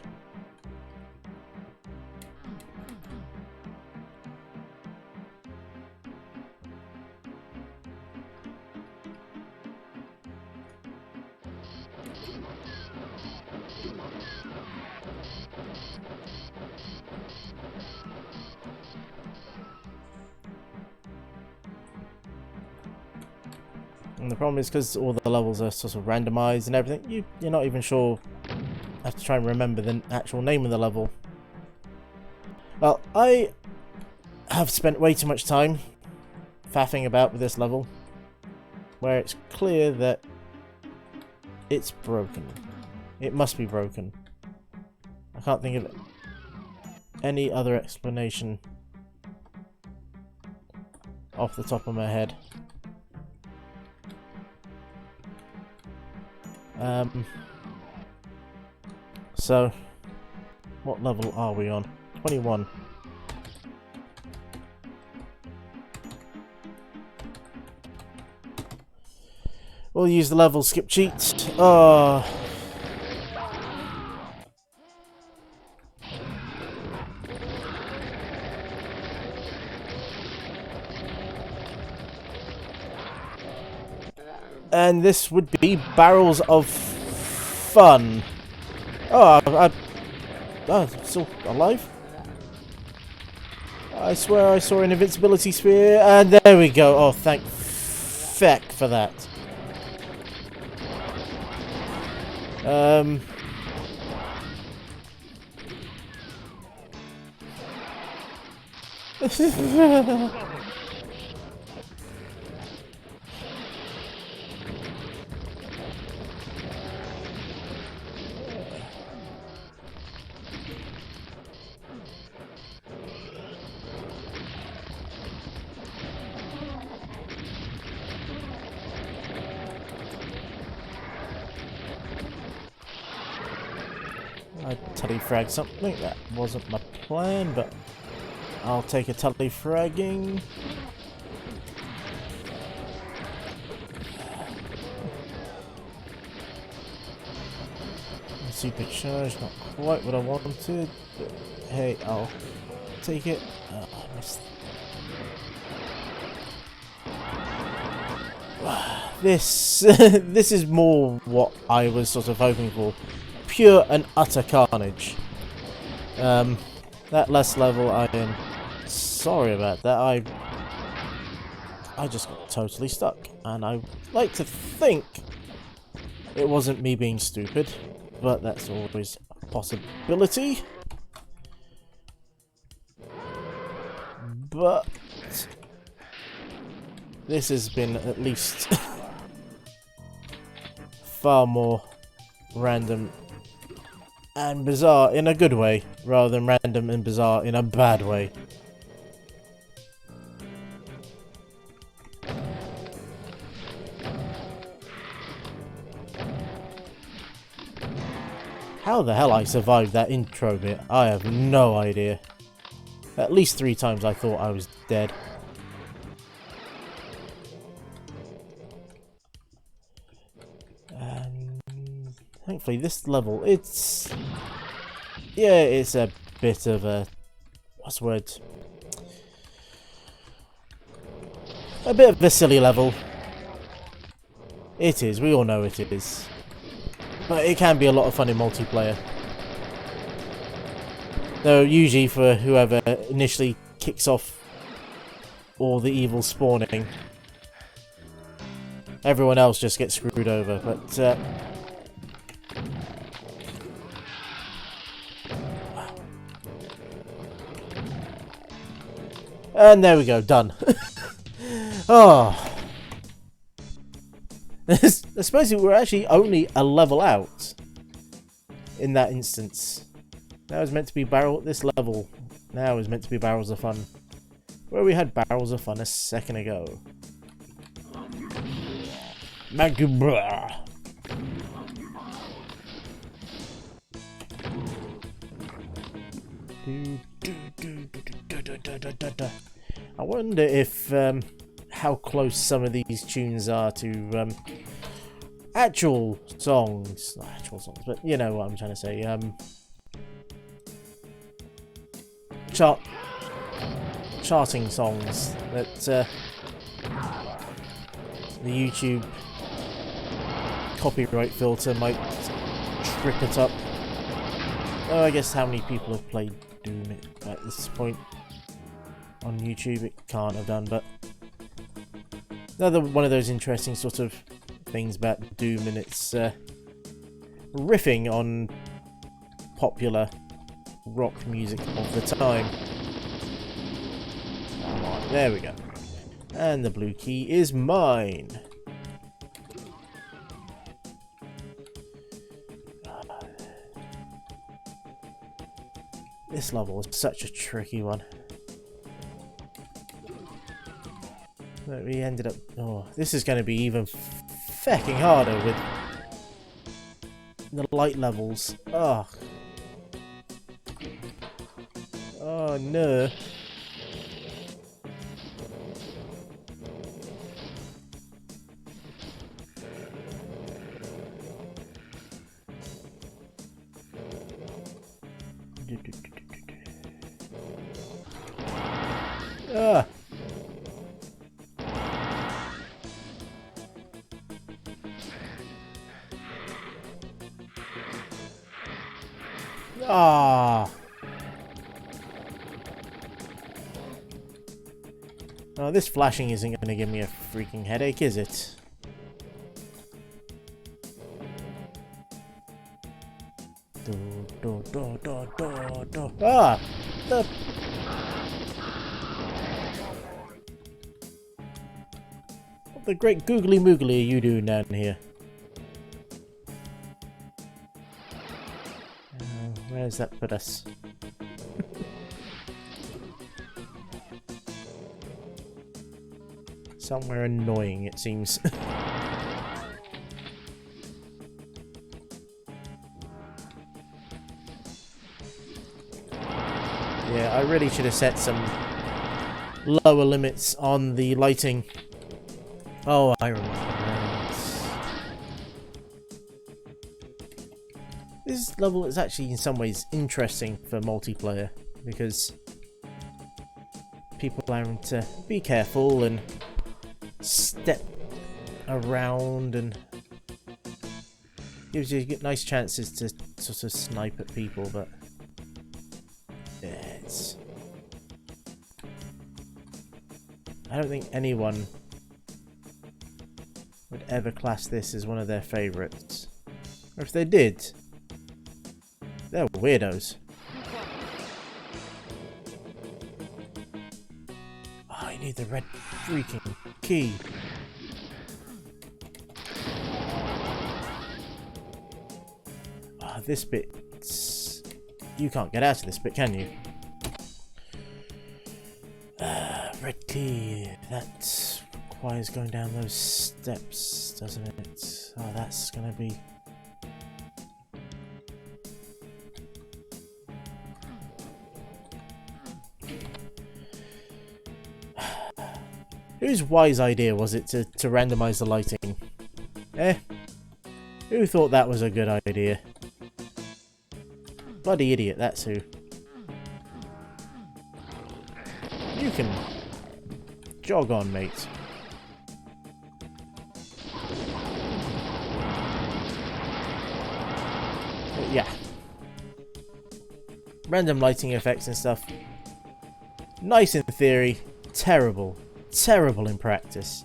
And the problem is because all the levels are sort of randomized and everything, you're not even sure. I have to try and remember the actual name of the level. Well, I have spent way too much time faffing about with this level, where it's clear that it's broken. It must be broken. I can't think of any other explanation off the top of my head. So, what level are we on? 21. We'll use the level skip cheat. Oh. And this would be Barrels of Fun. Oh, I'm still alive? I swear I saw an invincibility sphere, and there we go. Oh, thank feck for that. I telefrag something. That wasn't my plan, but I'll take a telefragging. Supercharge, not quite what I wanted, but hey, I'll take it. Oh, I missed. This is more what I was sort of hoping for. Pure and utter carnage. That last level, I am sorry about that. I just got totally stuck, and I like to think it wasn't me being stupid, but that's always a possibility. But this has been at least far more random and bizarre in a good way, rather than random and bizarre in a bad way. How the hell I survived that intro bit, I have no idea. At least 3 times I thought I was dead. Thankfully this level, it's a bit of a, what's the word? A bit of a silly level. It is, we all know it is. But it can be a lot of fun in multiplayer. Though usually for whoever initially kicks off all the evil spawning, everyone else just gets screwed over. But and there we go, done. Oh. I suppose we're actually only a level out in that instance. That was meant to be this level now is meant to be Barrels of Fun, where we had Barrels of Fun a second ago. Magubra. I wonder if how close some of these tunes are to actual songs. Not actual songs, but you know what I'm trying to say. Charting songs that the YouTube copyright filter might trip it up. Oh, I guess how many people have played Doom at this point on YouTube? It can't have done, but another one of those interesting sort of things about Doom, and it's riffing on popular rock music of the time. Come on, there we go. And the blue key is mine. This level is such a tricky one. But we ended up... Oh, this is going to be even fecking harder with the light levels. Oh. Oh no. Ah. Ah. Oh, this flashing isn't going to give me a freaking headache, is it? Ah! What the great googly moogly are you doing down here? Where does that put us? Somewhere annoying, it seems. Yeah, I really should have set some lower limits on the lighting. Oh, I remember. This level is actually in some ways interesting for multiplayer because people are having to be careful and step around, and gives you nice chances to sort of snipe at people, but yeah, it's... I don't think anyone would ever class this as one of their favourites. Or if they did, they're weirdos. Oh, you need the red freaking key. Oh, this bit... You can't get out of this bit, can you? Red key. That requires going down those steps, doesn't it? Oh, that's gonna be... Whose wise idea was it to randomize the lighting? Eh? Who thought that was a good idea? Bloody idiot, that's who. You can jog on, mate. But yeah. Random lighting effects and stuff. Nice in theory, terrible. Terrible in practice.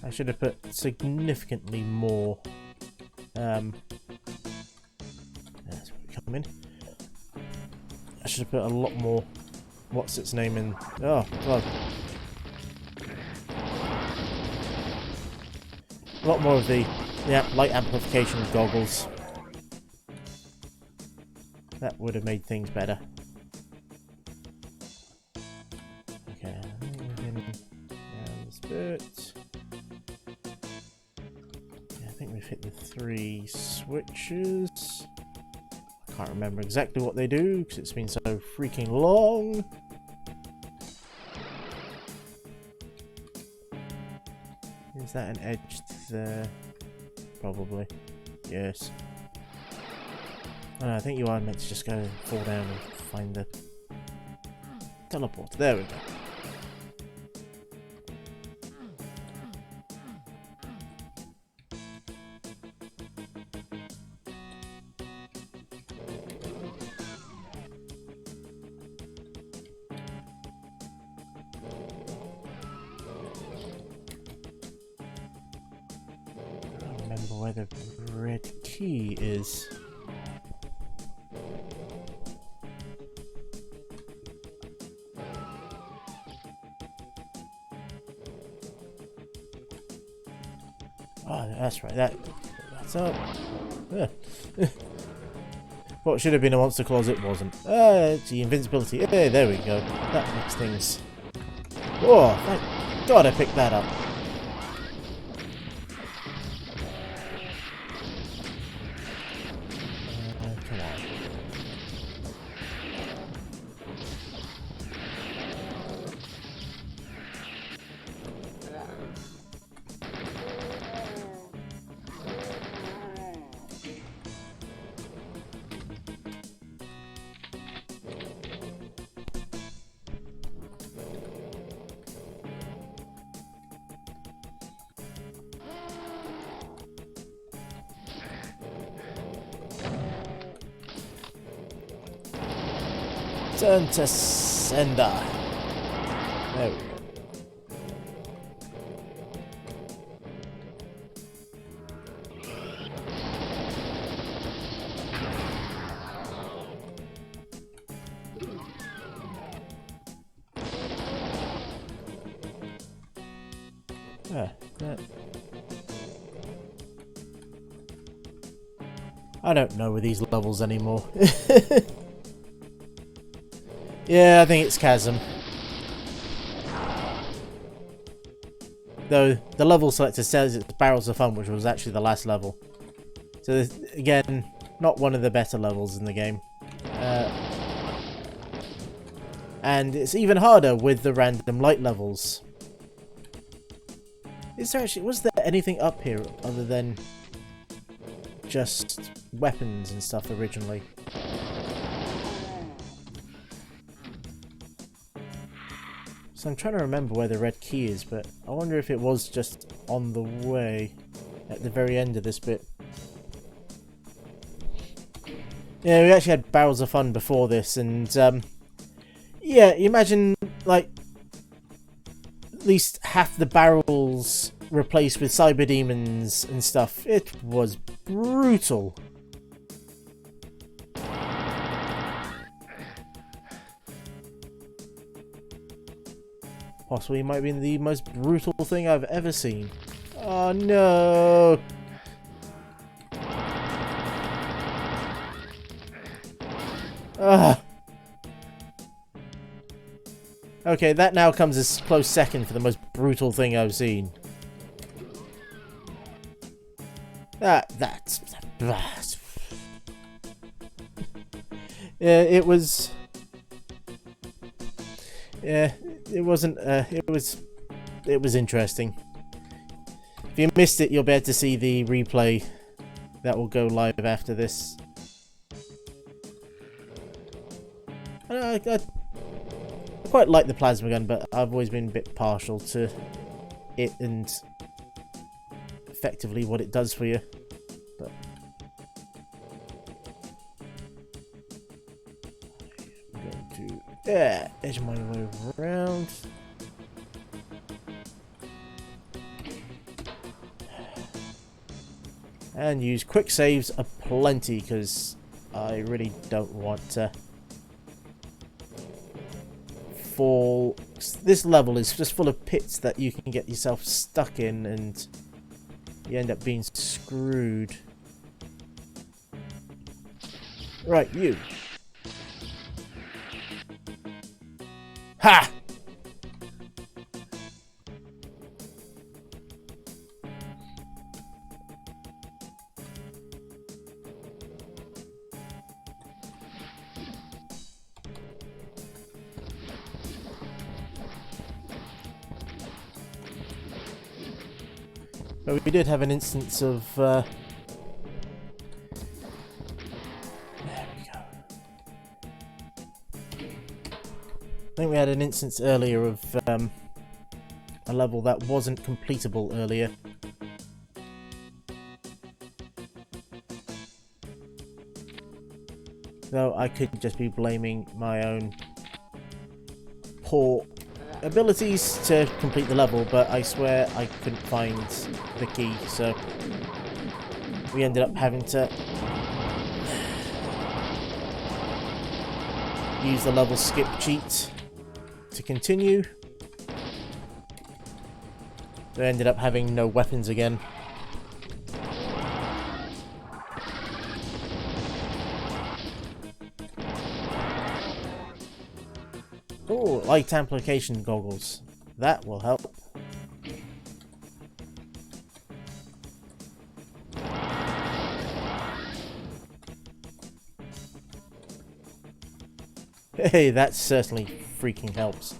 I should have put significantly more. That's where we come in. I should have put a lot more. What's its name in? Oh god. A lot more of the light amplification goggles. That would have made things better. Okay, around this bit. Yeah, I think we've hit the 3 switches. I can't remember exactly what they do because it's been so freaking long. Is that an edge there? Probably. Yes. I think you are meant to just go and fall down and find the teleport. There we go. I don't remember where the red key is. Oh, that's right. That's up. What should have been a monster closet wasn't. It's the invincibility. Hey, there we go. That makes things. Oh, thank God I picked that up. Come on. Turn to sender. There we go. I don't know with these levels anymore. Yeah, I think it's Chasm. Though the level selector says it's Barrels of Fun, which was actually the last level. So again, not one of the better levels in the game. And it's even harder with the random light levels. Was there anything up here other than just weapons and stuff originally? So I'm trying to remember where the red key is, but I wonder if it was just on the way at the very end of this bit. Yeah, we actually had Barrels of Fun before this, and yeah, you imagine like at least half the barrels replaced with cyber demons and stuff. It was brutal. Possibly might be the most brutal thing I've ever seen. Oh no! Ugh. Okay, that now comes as close second for the most brutal thing I've seen. That's... It was. Yeah, it wasn't. It was. It was interesting. If you missed it, you'll be able to see the replay that will go live after this. I quite like the plasma gun, but I've always been a bit partial to it and effectively what it does for you. But I'm going to edge my way around. And use quick saves aplenty because I really don't want to fall. This level is just full of pits that you can get yourself stuck in and you end up being screwed. Right, you. Ha! But we did have an instance of there we go. I think we had an instance earlier of a level that wasn't completable earlier. Though I could just be blaming my own poor abilities to complete the level, but I swear I couldn't find the key, so we ended up having to use the level skip cheat to continue. They ended up having no weapons again. Oh, light amplification goggles. That will help. Hey, that certainly freaking helps.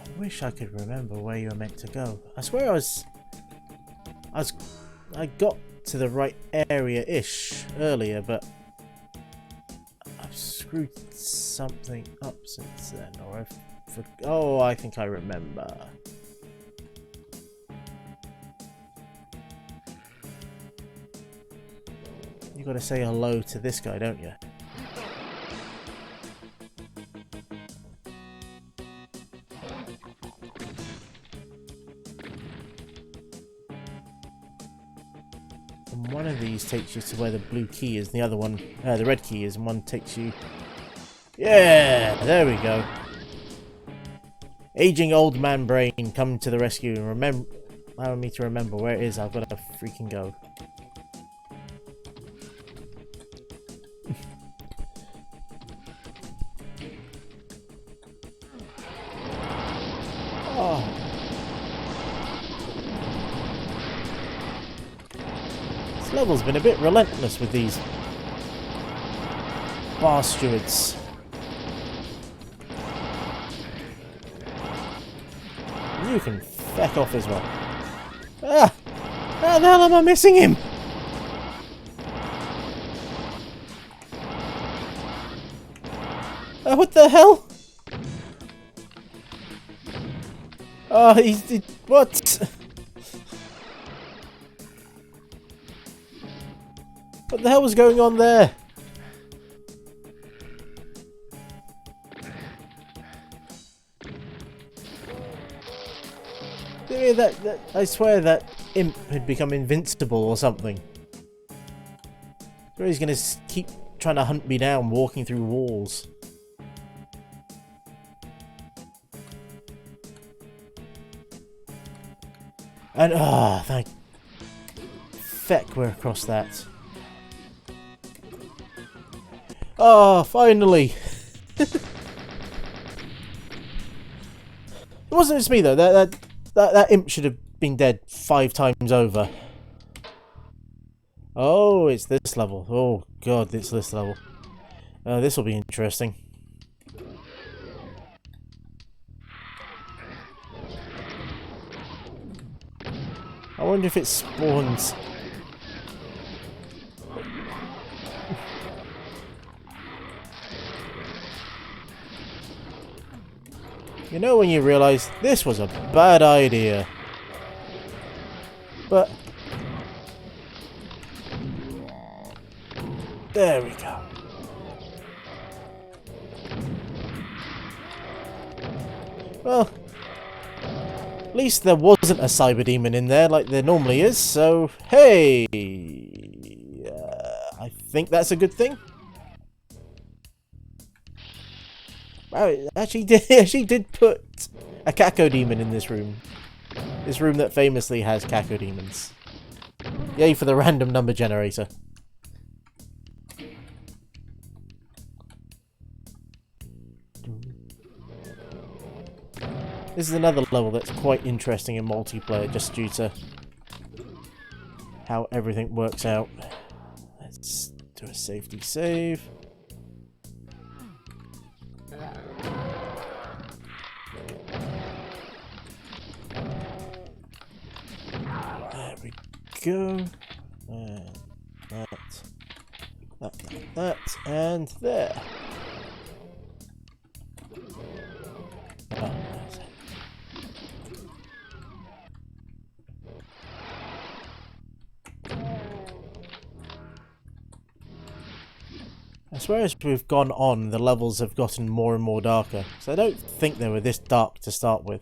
I wish I could remember where you were meant to go. I swear I got to the right area-ish earlier, but I've screwed something up since then, or oh, I think I remember. You gotta say hello to this guy, don't you? And one of these takes you to where the blue key is, and the other one, the red key is, and one takes you... Yeah! There we go. Aging old man brain, come to the rescue, and allow me to remember where it is. I've got to freaking go. Oh. This level's been a bit relentless with these bar stewards. You can feck off as well. Ah! How the hell am I missing him? What the hell? Oh, what? What the hell was going on there? I swear that imp had become invincible or something. He's gonna keep trying to hunt me down, walking through walls. And thank feck we're across that. Oh, finally! It wasn't just me though. That imp should have been dead 5 times over. Oh, it's this level. Oh god, it's this level. This will be interesting. I wonder if it spawns. You know when you realise this was a bad idea. But there we go. Well, at least there wasn't a cyber demon in there like there normally is, so hey! I think that's a good thing. Wow, it actually did put a Caco demon in this room. This room that famously has Caco demons. Yay for the random number generator. This is another level that's quite interesting in multiplayer just due to how everything works out. Let's do a safety save. There we go. And that, and there. Oh, I swear as we've gone on, the levels have gotten more and more darker, so I don't think they were this dark to start with.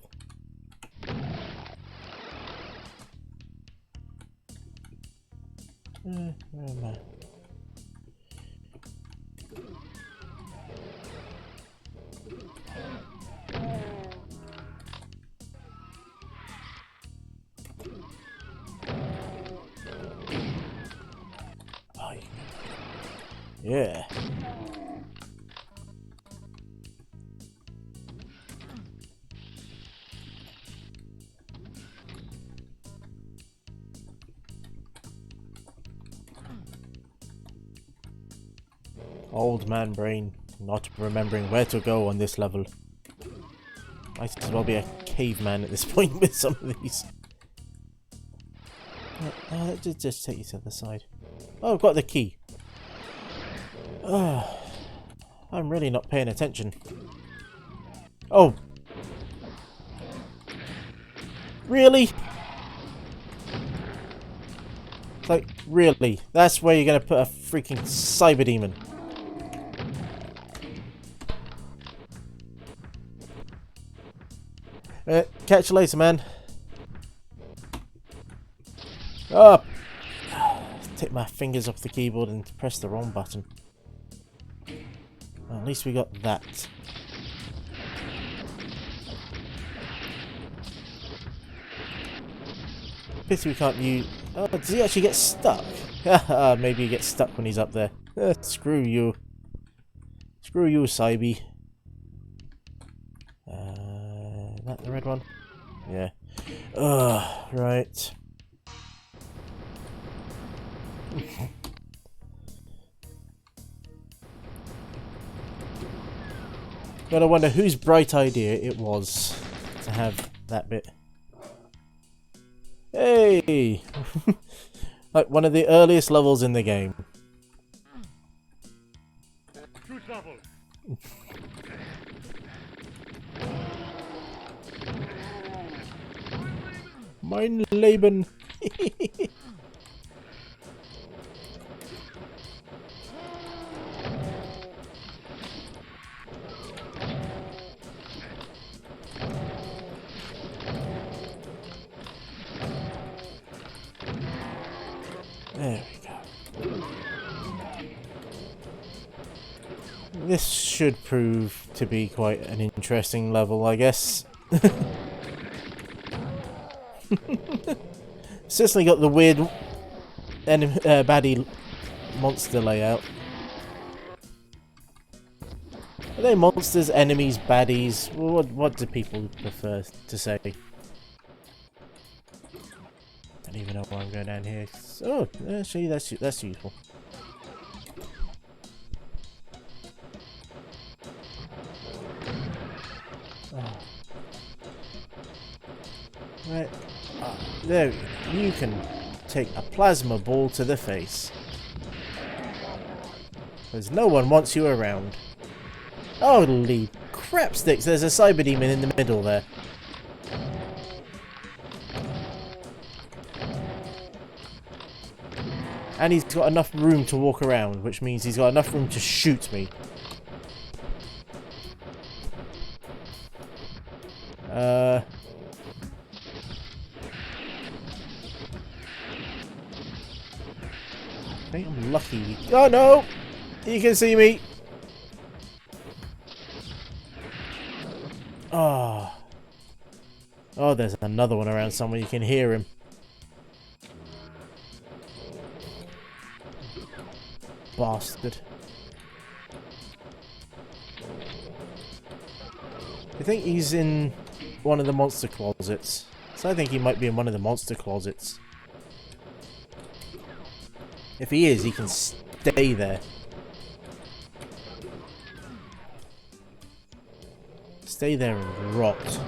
Where am I? Oh, yeah. Old man brain, not remembering where to go on this level. Might as well be a caveman at this point with some of these. Let's just take you to the side. Oh, I've got the key. I'm really not paying attention. Oh. Really? Like, really? That's where you're gonna put a freaking cyber demon? Catch you later, man. Oh! Take my fingers off the keyboard and press the wrong button. Well, at least we got that. Pity we can't use... Oh, does he actually get stuck? Maybe he gets stuck when he's up there. Screw you. Screw you, Cybe. Is that the red one? Yeah. Right. Gotta wonder whose bright idea it was to have that bit. Hey! Like one of the earliest levels in the game. Mein Leben! There we go. This should prove to be quite an interesting level, I guess. Certainly got the weird baddie monster layout. Are they monsters, enemies, baddies? What do people prefer to say? I don't even know why I'm going down here. Oh, actually, that's useful. Oh. Right. There, you can take a plasma ball to the face. Because no one wants you around. Holy crap sticks, there's a cyber demon in the middle there. And he's got enough room to walk around, which means he's got enough room to shoot me. I think I'm lucky. Oh no! He can see me! Oh. Oh, there's another one around somewhere. You can hear him. Bastard. I think he's in one of the monster closets. So I think he might be in one of the monster closets. If he is, he can stay there. Stay there and rot.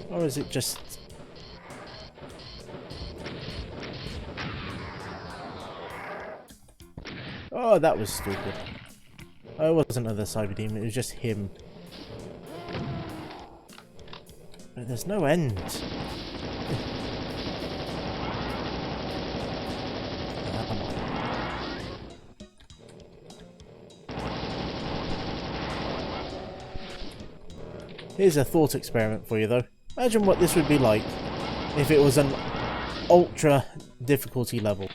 Or is it just... Oh, that was stupid. Oh, it wasn't another cyber demon, it was just him. But there's no end. Here's a thought experiment for you though. Imagine what this would be like if it was an ultra difficulty level.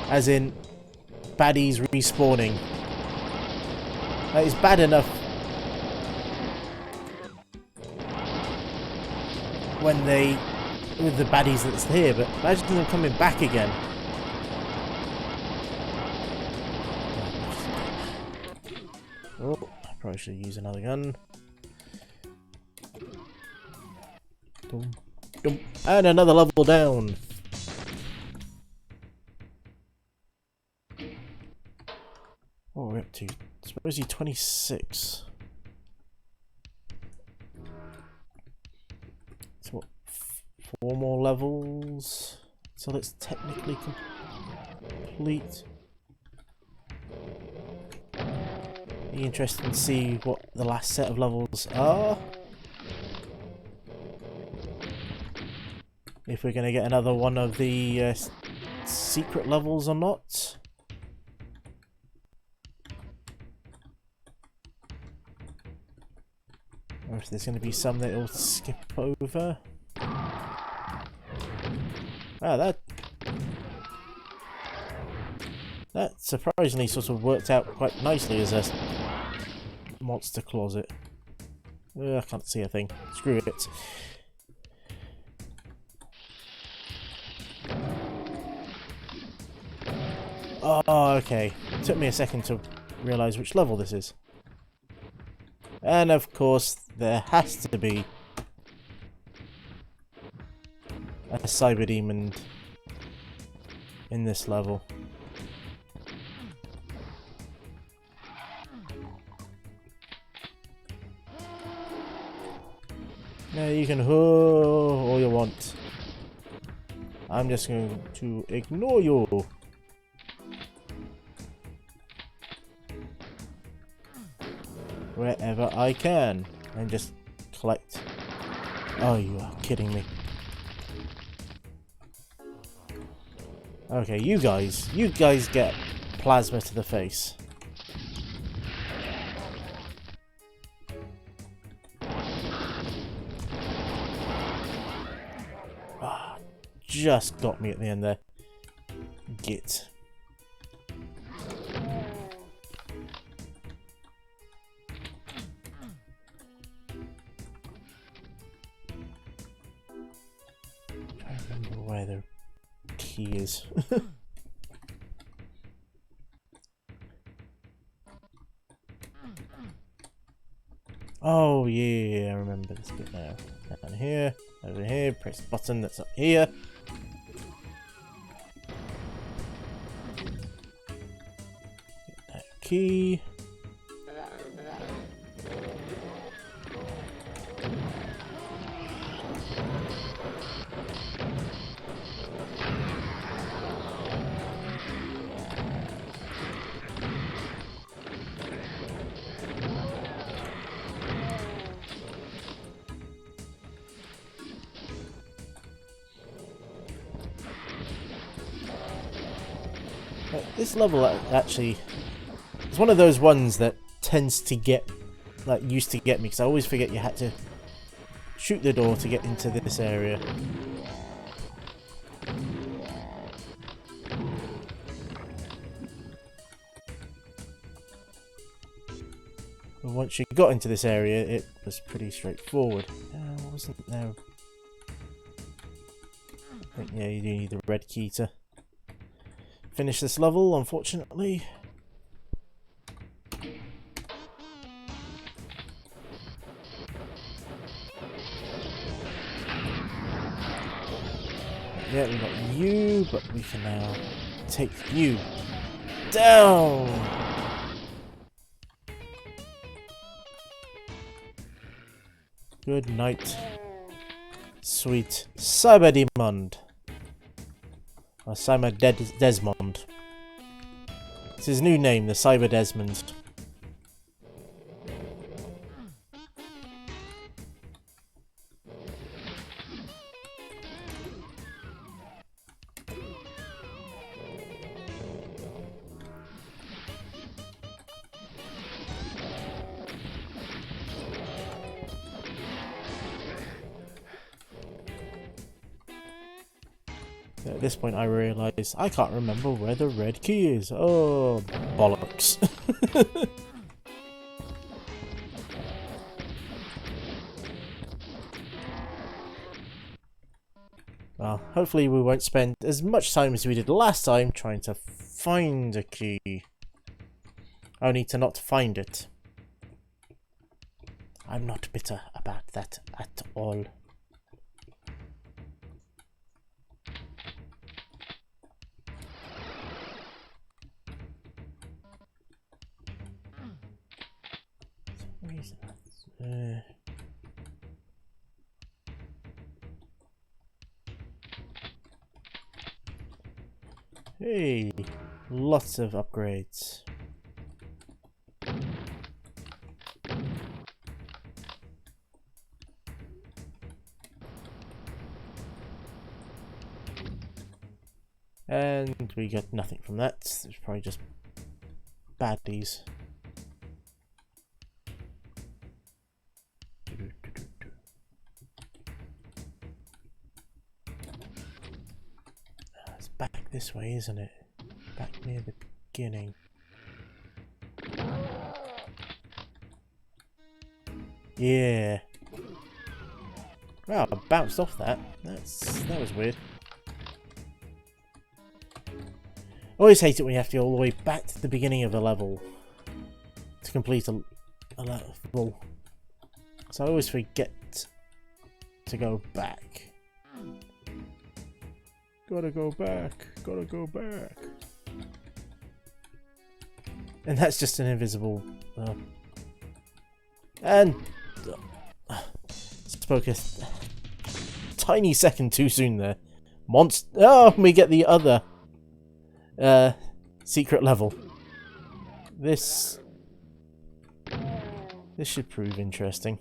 As in, baddies respawning. That is bad enough when they... with the baddies that's here, but imagine them coming back again. Oh, I probably should use another gun. And another level down. What are we up to? I suppose you're 26. So what? 4 more levels until it's technically complete. Be interesting to see what the last set of levels are. If we're going to get another one of the secret levels or not. Or if there's going to be some that it'll skip over. Ah, that surprisingly sort of worked out quite nicely as a monster closet. I can't see a thing. Screw it. Oh, okay. It took me a second to realise which level this is. And of course, there has to be a cyber demon in this level. Now you can all you want. I'm just going to ignore you. Wherever I can and just collect. Oh, you are kidding me. Okay, you guys get plasma to the face. Ah, just got me at the end there. Git. remember where the key is. Oh yeah, I remember this bit now. Down here, over here, press the button that's up here. Get that key. This level actually is one of those ones that tends to get used to get me, because I always forget you had to shoot the door to get into this area. But once you got into this area, it was pretty straightforward. Wasn't there? I think, yeah, you do need the red key to finish this level, unfortunately. Yeah, we got you, but we can now take you down. Good night, sweet Cyber Demond. Or Cyber Desmond. It's his new name, the Cyber Desmond. At this point I realise I can't remember where the red key is. Oh, bollocks. Well, hopefully we won't spend as much time as we did last time trying to find a key. Only to not find it. I'm not bitter about that at all. Hey, lots of upgrades. And we got nothing from that. It's probably just baddies. It's back this way, isn't it? Back near the beginning. Yeah. Wow, I bounced off that. That was weird. I always hate it when you have to go all the way back to the beginning of a level to complete a level. So I always forget to go back. Gotta go back. Gotta go back. And that's just an invisible... and... spoke a tiny second too soon there. Oh, we get the other... secret level. This should prove interesting.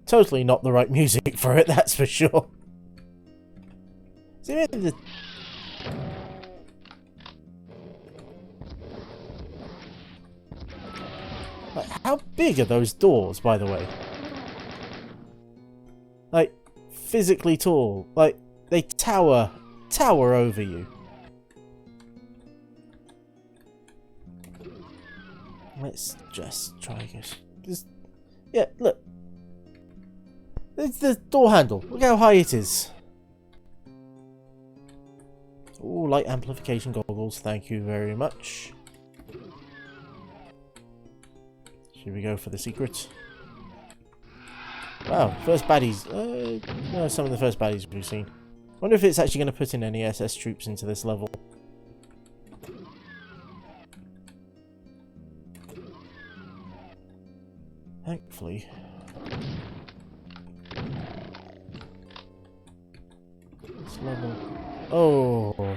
Totally not the right music for it, that's for sure. See, like, how big are those doors, by the way? Like, physically tall. Like, they tower over you. Let's just try this. Yeah, look. It's the door handle. Look how high it is. Oh, light amplification goggles. Thank you very much. Should we go for the secret? Wow, first baddies. No, some of the first baddies we've seen. Wonder if it's actually going to put in any SS troops into this level. Thankfully. This level. Oh.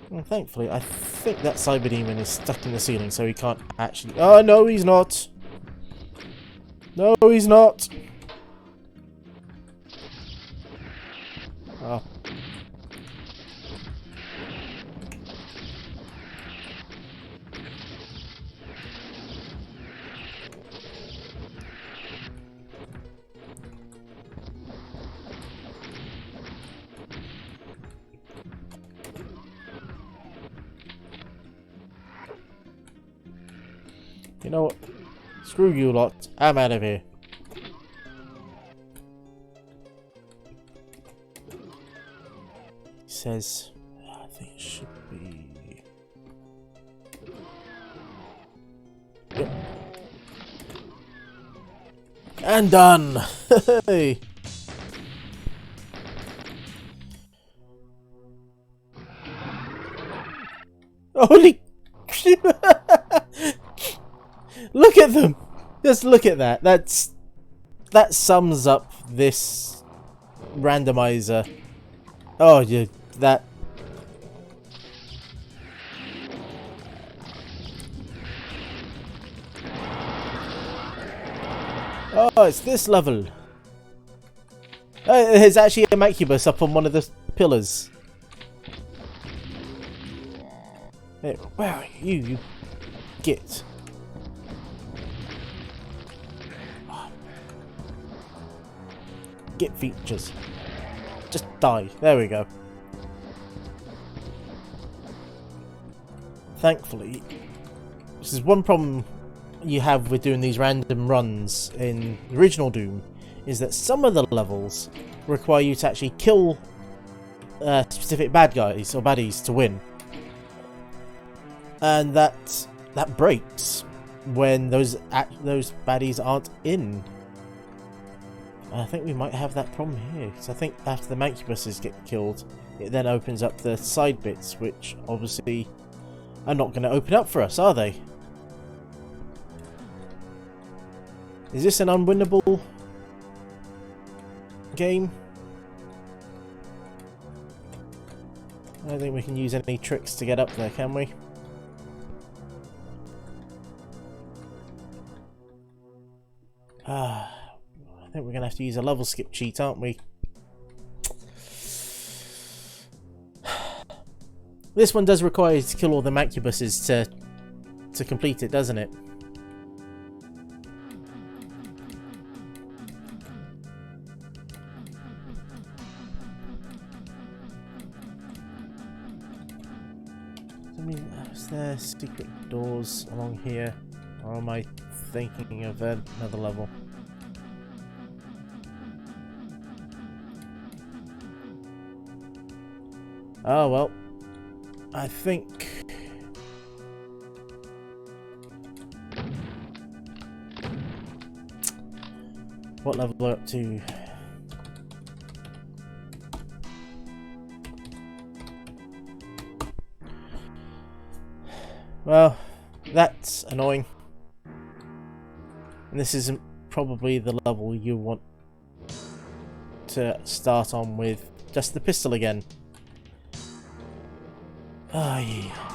Well, thankfully, I think that cyber demon is stuck in the ceiling, so he can't actually. Oh no, he's not. No, he's not. Oh. You know what? Screw you lot. I'm out of here. He says, I think it should be. Yep. And done! Hey! Holy shit! Look at them! Just look at that. That sums up this randomizer. Oh, yeah, that. Oh, it's this level. Oh, there's actually a Macubus up on one of the pillars. Hey, where are you? You git. Git features. Just die. There we go. Thankfully, this is one problem you have with doing these random runs in the original Doom, is that some of the levels require you to actually kill specific bad guys or baddies to win, and that breaks when those baddies aren't in. I think we might have that problem here, because I think after the Mancubuses get killed, it then opens up the side bits, which obviously are not going to open up for us, are they? Is this an unwinnable game? I don't think we can use any tricks to get up there, can we? I think we're going to have to use a level skip cheat, aren't we? This one does require you to kill all the Macubuses to complete it, doesn't it? I mean, is there secret doors along here? Or am I thinking of another level? Oh well, I think what level are we up to? Well, that's annoying. And this isn't probably the level you want to start on with just the pistol again. Oh, yeah.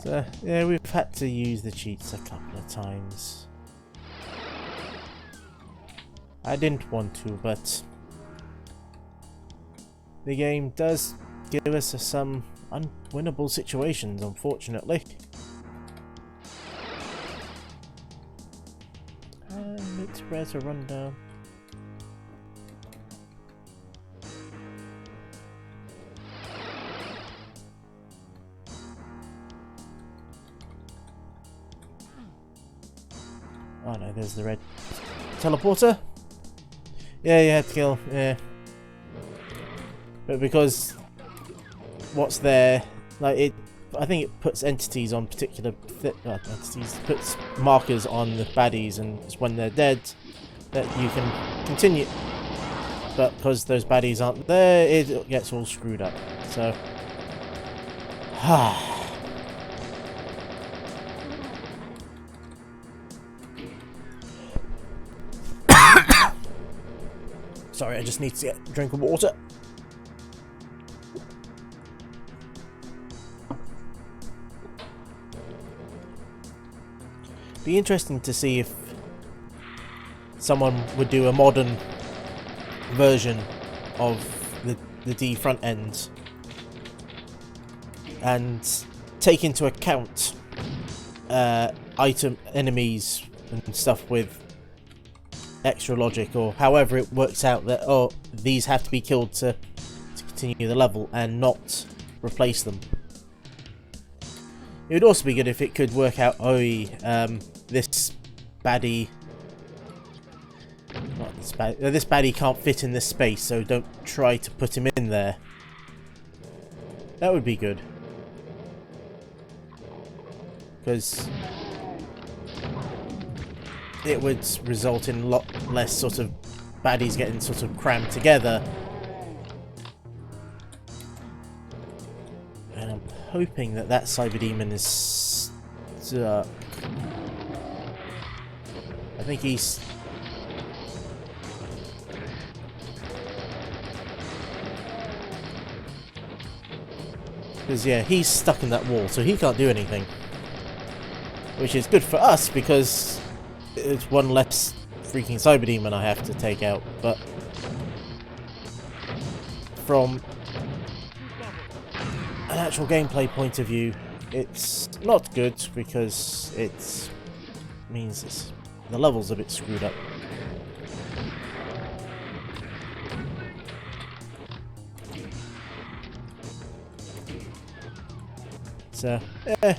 So, yeah, we've had to use the cheats a couple of times. I didn't want to, but the game does give us some unwinnable situations, unfortunately. It's rare to run down. Oh no, there's the red teleporter. Yeah, you had to kill, yeah. But because what's there, like it, I think it puts entities on particular entities, puts markers on the baddies, and it's when they're dead that you can continue. But because those baddies aren't there, it gets all screwed up. So, sorry, I just need to get a drink of water. Be interesting to see if someone would do a modern version of the D front end and take into account item enemies and stuff with extra logic, or however it works out that, oh, these have to be killed to continue the level, and not replace them. It would also be good if it could work out, this baddie, this baddie can't fit in this space, so don't try to put him in there. That would be good. Because it would result in a lot less sort of baddies getting sort of crammed together. And I'm hoping that that cyber demon is stuck. I think he's... Because, yeah, he's stuck in that wall, so he can't do anything. Which is good for us, because it's one less freaking cyber demon I have to take out, but from an actual gameplay point of view, it's not good, because it means the level's a bit screwed up. So, eh.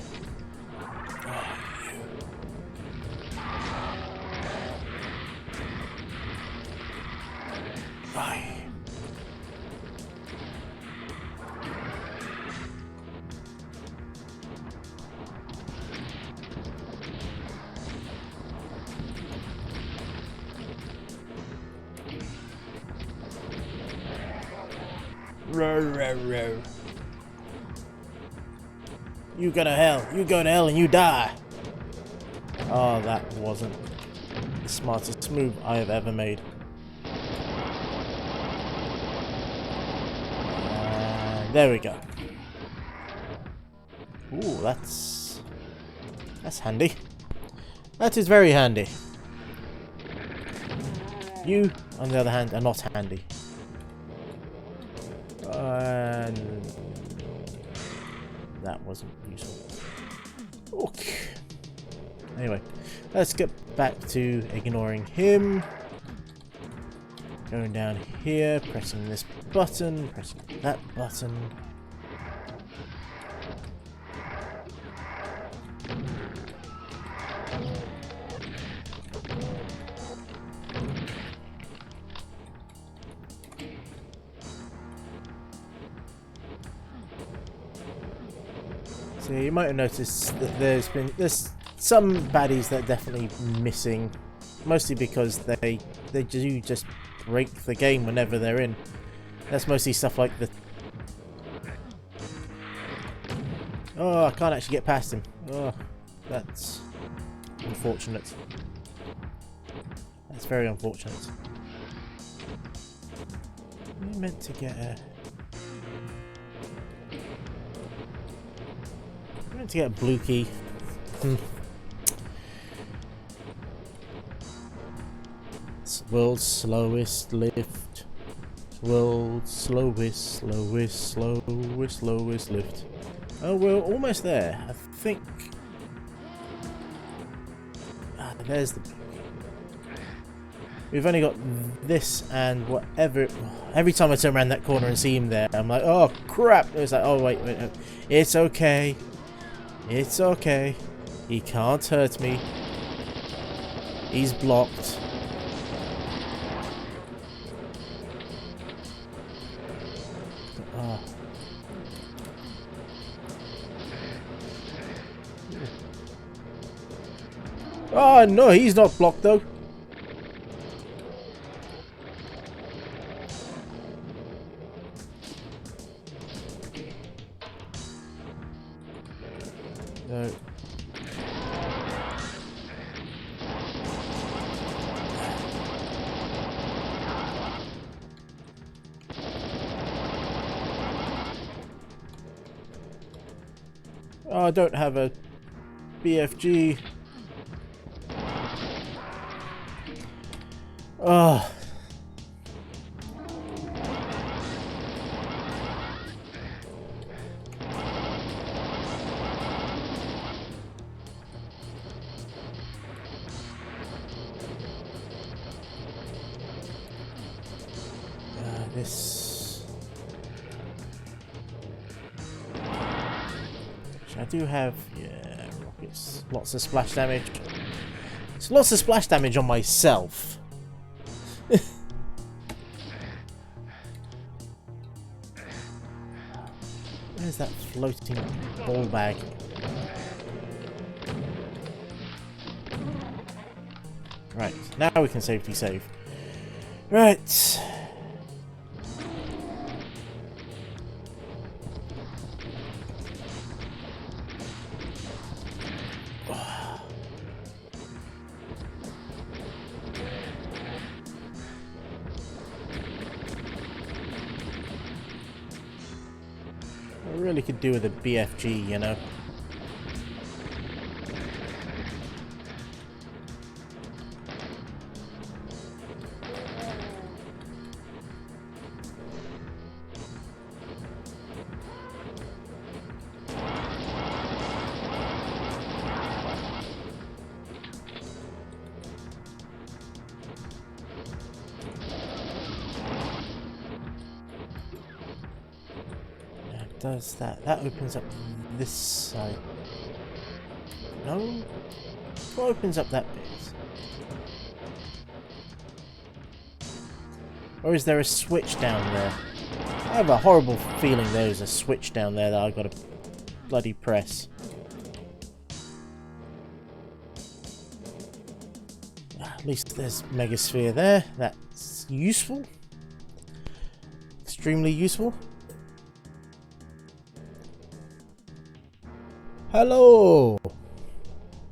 Row, row, row. You go to hell. You go to hell and you die. Oh, that wasn't the smartest move I have ever made. There we go. Ooh, that's handy. That is very handy. You, on the other hand, are not handy. That wasn't useful. Okay. Anyway, let's get back to ignoring him. Going down here, pressing this button, pressing that button. So you might have noticed that there's some baddies that are definitely missing, mostly because they do just break the game whenever they're in. That's mostly stuff like the... Oh, I can't actually get past him. Oh, that's unfortunate. That's very unfortunate. We meant to get a... I meant to get a blue key. World's slowest lift. World's slowest lift. Oh, we're almost there. I think. Ah, there's the. We've only got this and whatever. Every time I turn around that corner and see him there, I'm like, oh crap! It's like, oh wait, it's okay. It's okay. He can't hurt me. He's blocked. Oh. Oh no, he's not blocked though. No. Oh, I don't have a BFG. Oh. This. I do have, yeah, rockets. Lots of splash damage. It's lots of splash damage on myself. Where's that floating ball bag? Right, now we can safety save. Right. I really could do with a BFG, you know. Does that opens up this side? No? What opens up that bit? Or is there a switch down there? I have a horrible feeling there's a switch down there that I've got to bloody press. At least there's Megasphere there. That's useful. Extremely useful. Hello,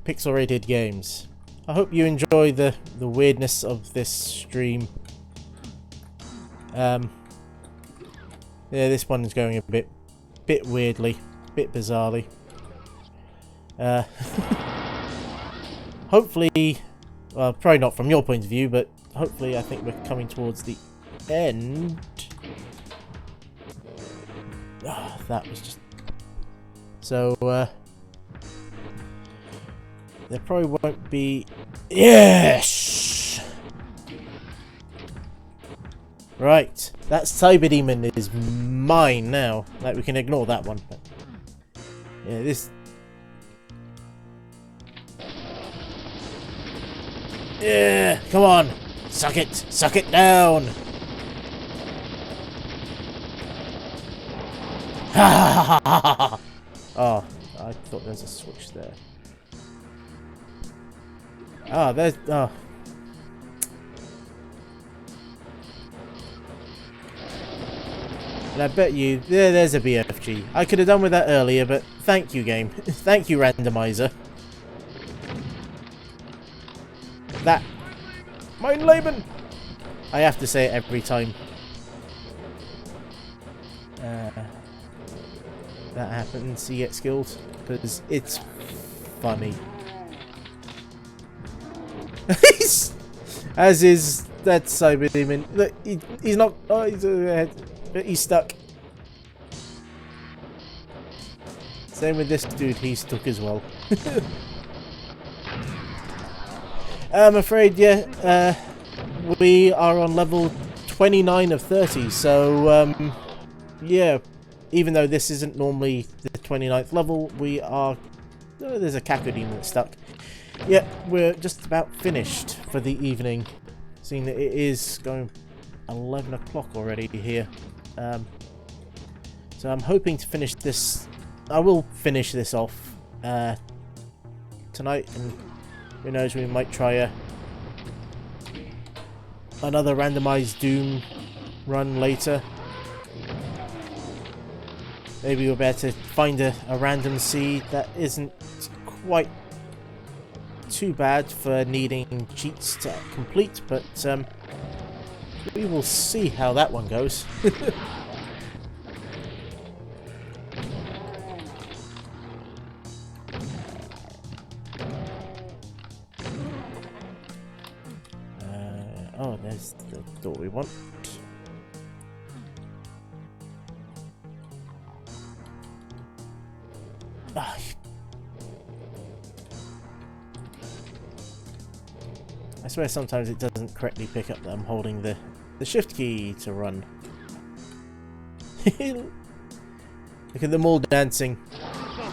Pixel Rated Games. I hope you enjoy the weirdness of this stream. Yeah, this one is going a bit weirdly, bit bizarrely. Hopefully, well, probably not from your point of view, but hopefully I think we're coming towards the end. Oh, that was just... So, there probably won't be... Yes! Right, that Cyber Demon is mine now. Like, we can ignore that one. But yeah, this... Yeah, come on! Suck it down! Ha ha ha ha ha! Oh, I thought there was a switch there. Ah, there's... Oh. And I bet you... There's a BFG. I could have done with that earlier, but thank you, game. Thank you, Randomizer. That... Mein Leben! I have to say it every time. That happens, you get skilled. Because it's funny. As is that cyber demon. Look, he's not. Oh, he's stuck. Same with this dude. He's stuck as well. I'm afraid, yeah. We are on level 29 of 30. So, yeah. Even though this isn't normally the 29th level, we are. Oh, there's a Kaku demon that's stuck. Yeah, we're just about finished for the evening, seeing that it is going 11 o'clock already here. So I'm hoping to finish this. I will finish this off tonight, and who knows, we might try another randomized Doom run later. Maybe we'll be able to find a random seed that isn't quite too bad for needing cheats to complete, but we will see how that one goes. Oh, there's the door we want. Ah. I swear sometimes it doesn't correctly pick up that I'm holding the shift key to run. Look at them all dancing.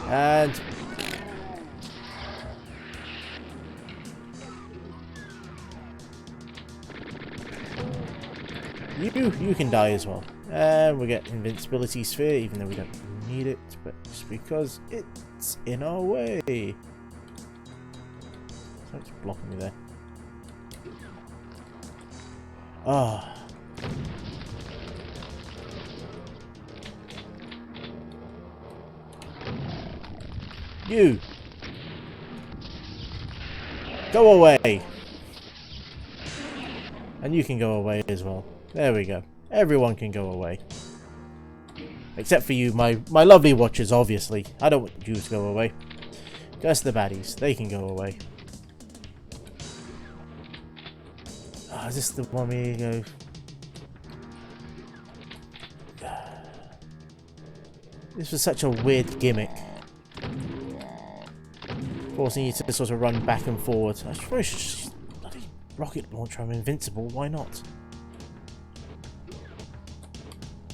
And you can die as well. And we get invincibility sphere, even though we don't need it, but just because it's in our way. So it's blocking me there. Ah. You! Go away! And you can go away as well. There we go. Everyone can go away. Except for you, my lovely watchers, obviously. I don't want you to go away. Just the baddies. They can go away. Oh, is this the one we go? This was such a weird gimmick. Forcing you to sort of run back and forward. I suppose just bloody rocket launcher, I'm invincible, why not?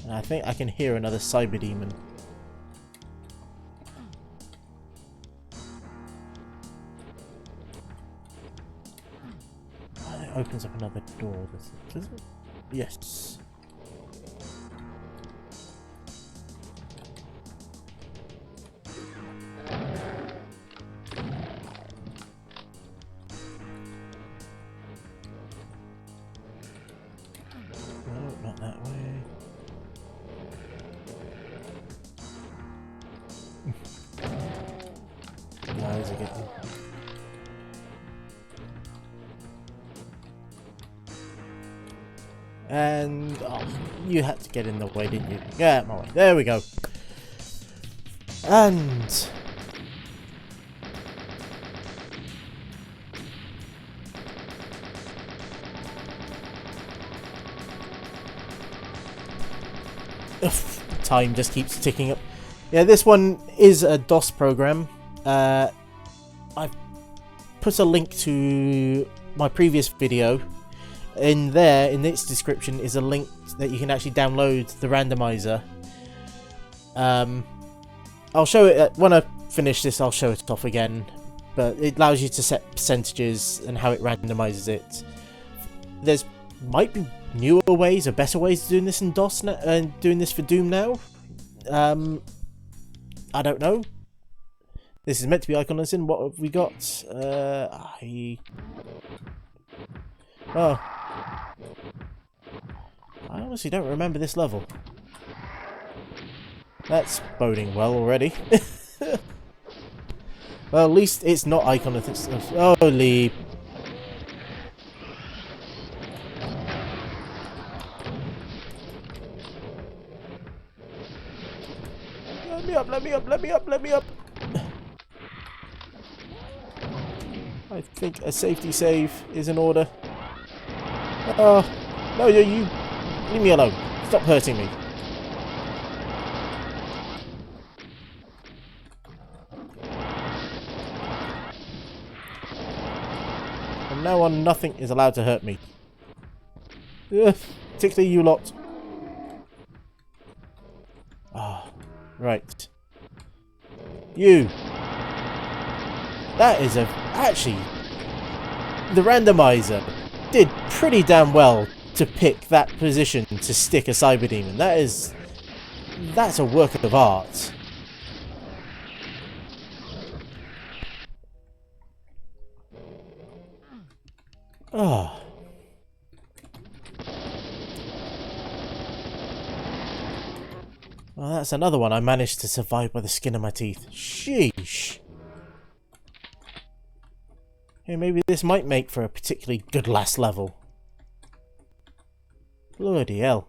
And I think I can hear another cyber demon. Oh, it opens up another door, does it? Yes. And oh, you had to get in the way, didn't you? Yeah, my way. There we go. And time just keeps ticking up. Yeah, this one is a DOS program. I've put a link to my previous video. In there, in its description, is a link that you can actually download the randomizer. I'll show it when I finish this. I'll show it off again, but it allows you to set percentages and how it randomizes it. There's might be newer ways or better ways of doing this in DOS and doing this for Doom now. I don't know. This is meant to be Icon Listen. What have we got? Oh. I honestly don't remember this level. That's boding well already. Well, at least it's not Icon of this. Holy. Let me up, let me up, let me up, let me up. I think a safety save is in order. Oh, no, you leave me alone. Stop hurting me. From now on, nothing is allowed to hurt me. Ugh, particularly you lot. Ah, right. You. That is actually, the randomizer did pretty damn well to pick that position to stick a cyber demon. That's a work of art. Oh. Well, that's another one I managed to survive by the skin of my teeth. Sheesh. Hey, maybe this might make for a particularly good last level. Bloody hell.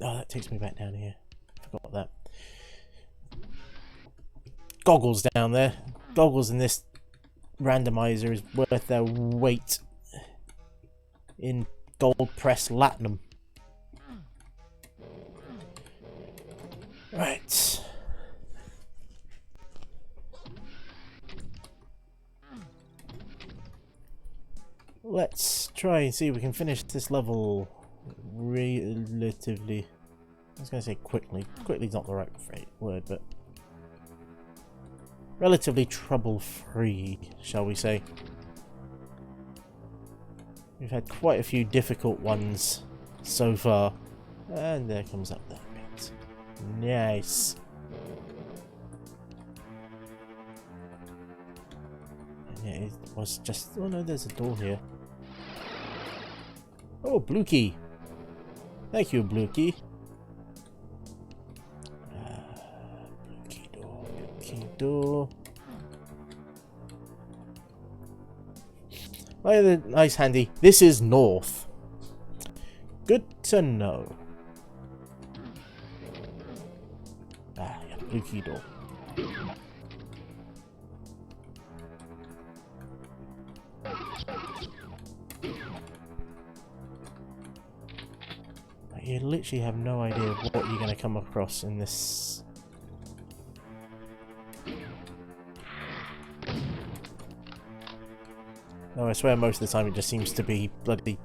Oh, that takes me back down here. Forgot that. Goggles down there. Goggles in this randomizer is worth their weight in gold pressed latinum. Right. Let's try and see if we can finish this level relatively. I was going to say quickly. Quickly is not the right word, but relatively trouble-free, shall we say. We've had quite a few difficult ones so far. And there comes up that bit. Nice. And yeah, it was just... Oh no, there's a door here. Oh, blue key. Thank you, blue key. Blue key door, blue key door. Oh, nice handy. This is north. Good to know. Ah, yeah, blue key door. You literally have no idea what you're going to come across in this. No, I swear most of the time it just seems to be bloody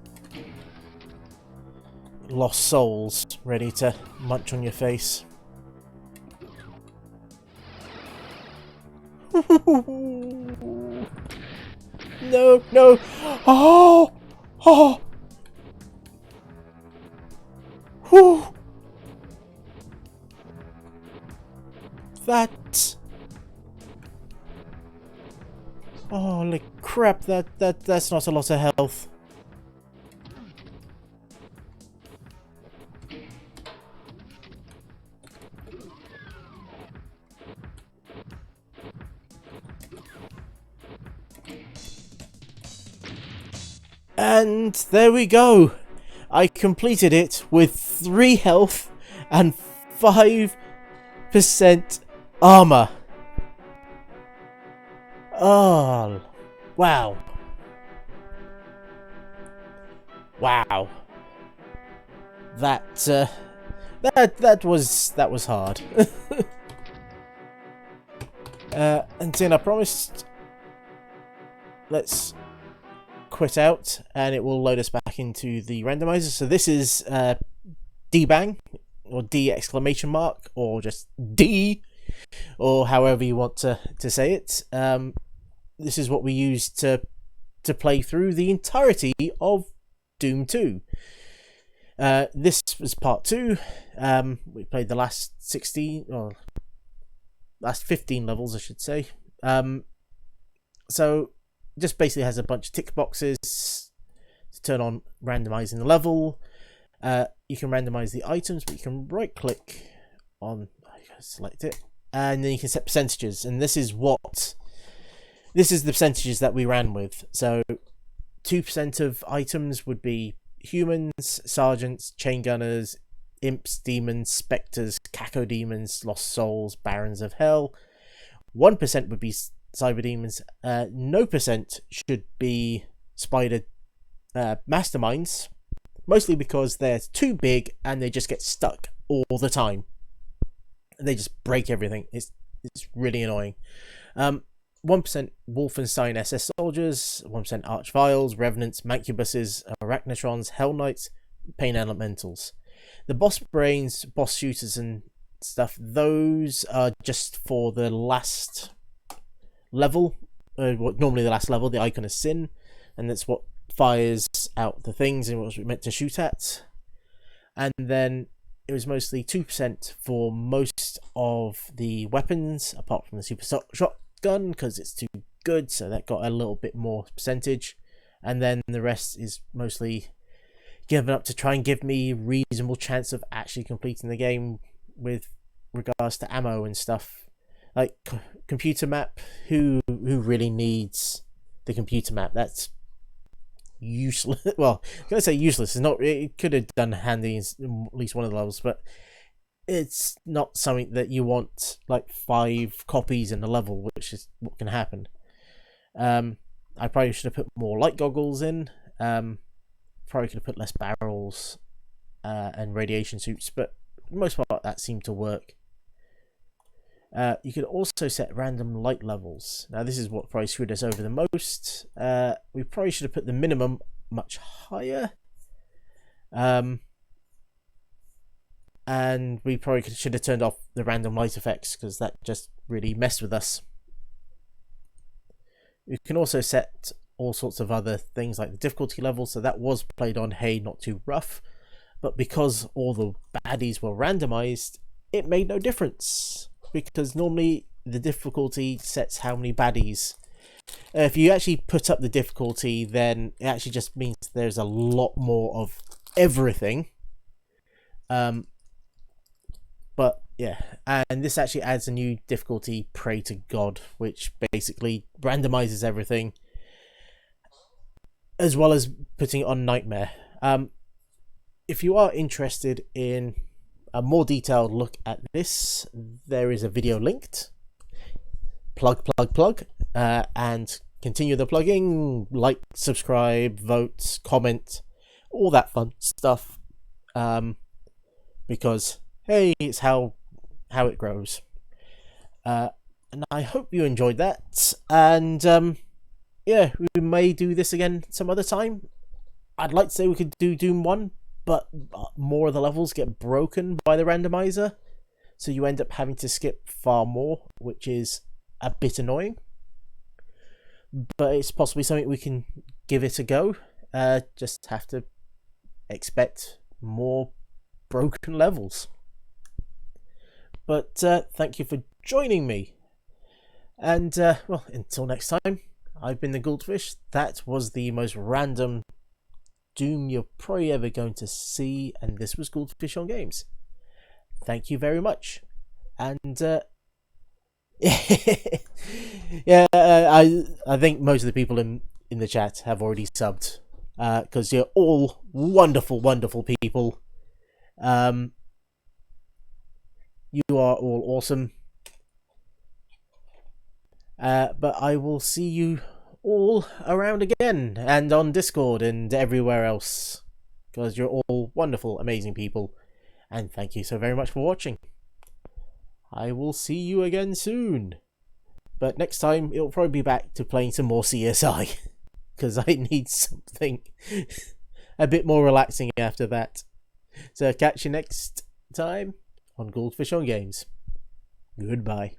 lost souls ready to munch on your face. No, no! Oh! Oh! Whew! That... Holy crap, that's not a lot of health. And there we go. I completed it with 3 health and 5% armor. Oh, wow. Wow. That was hard. And then I promised, let's quit out and it will load us back into the randomizer. So this is D-bang or D exclamation mark or just D or however you want to say it. This is what we use to play through the entirety of Doom 2. This was part 2. We played the last 16 or last 15 levels, I should say. So just basically has a bunch of tick boxes to turn on randomizing the level. You can randomize the items, but you can right click on, select it, and then you can set percentages. And this is the percentages that we ran with. So 2% of items would be humans, sergeants, chain gunners, imps, demons, spectres, cacodemons, lost souls, barons of hell. 1% would be cyber demons. No percent should be spider masterminds, mostly because they're too big and they just get stuck all the time. They just break everything. It's really annoying. 1% Wolfenstein SS soldiers, 1% Archviles, Revenants, Mancubuses, Arachnotrons, Hell Knights, Pain Elementals. The boss brains, boss shooters and stuff, those are just for the last level, normally the last level, the Icon of Sin, and that's what fires out the things and what was meant to shoot at. And then it was mostly 2% for most of the weapons, apart from the super shotgun, because it's too good, so that got a little bit more percentage. And then the rest is mostly given up to try and give me a reasonable chance of actually completing the game with regards to ammo and stuff. Like computer map, who really needs the computer map? That's useless. Well, I'm gonna say useless. It's not. It could have done handy in at least one of the levels, but it's not something that you want like 5 copies in a level, which is what can happen. I probably should have put more light goggles in. Probably could have put less barrels and radiation suits, but for the most part that seemed to work. You could also set random light levels. Now this is what probably screwed us over the most. We probably should have put the minimum much higher. And we probably should have turned off the random light effects, because that just really messed with us. You can also set all sorts of other things like the difficulty level, so that was played on hey, not too rough, but because all the baddies were randomized, it made no difference, because normally the difficulty sets how many baddies. If you actually put up the difficulty, then it actually just means there's a lot more of everything. But yeah, and this actually adds a new difficulty, Pray to God, which basically randomizes everything, as well as putting it on Nightmare. If you are interested in a more detailed look at this, there is a video linked. Plug, and continue the plugging. Like, subscribe, vote, comment, all that fun stuff. Because hey, it's how it grows. And I hope you enjoyed that. And yeah, we may do this again some other time. I'd like to say we could do Doom 1, but more of the levels get broken by the randomizer, so you end up having to skip far more, which is a bit annoying. But it's possibly something we can give it a go. Just have to expect more broken levels. But thank you for joining me. And well, until next time, I've been the GouldFish. That was the most random Doom you're probably ever going to see, and this was GouldFish on Games. Thank you very much. And yeah, I think most of the people in the chat have already subbed, because you're all wonderful people. You are all awesome. But I will see you all around again, and on Discord and everywhere else, because you're all wonderful, amazing people. And thank you so very much for watching. I will see you again soon. But next time, it'll probably be back to playing some more CSI, because I need something a bit more relaxing after that. So catch you next time on GouldFish on Games. Goodbye.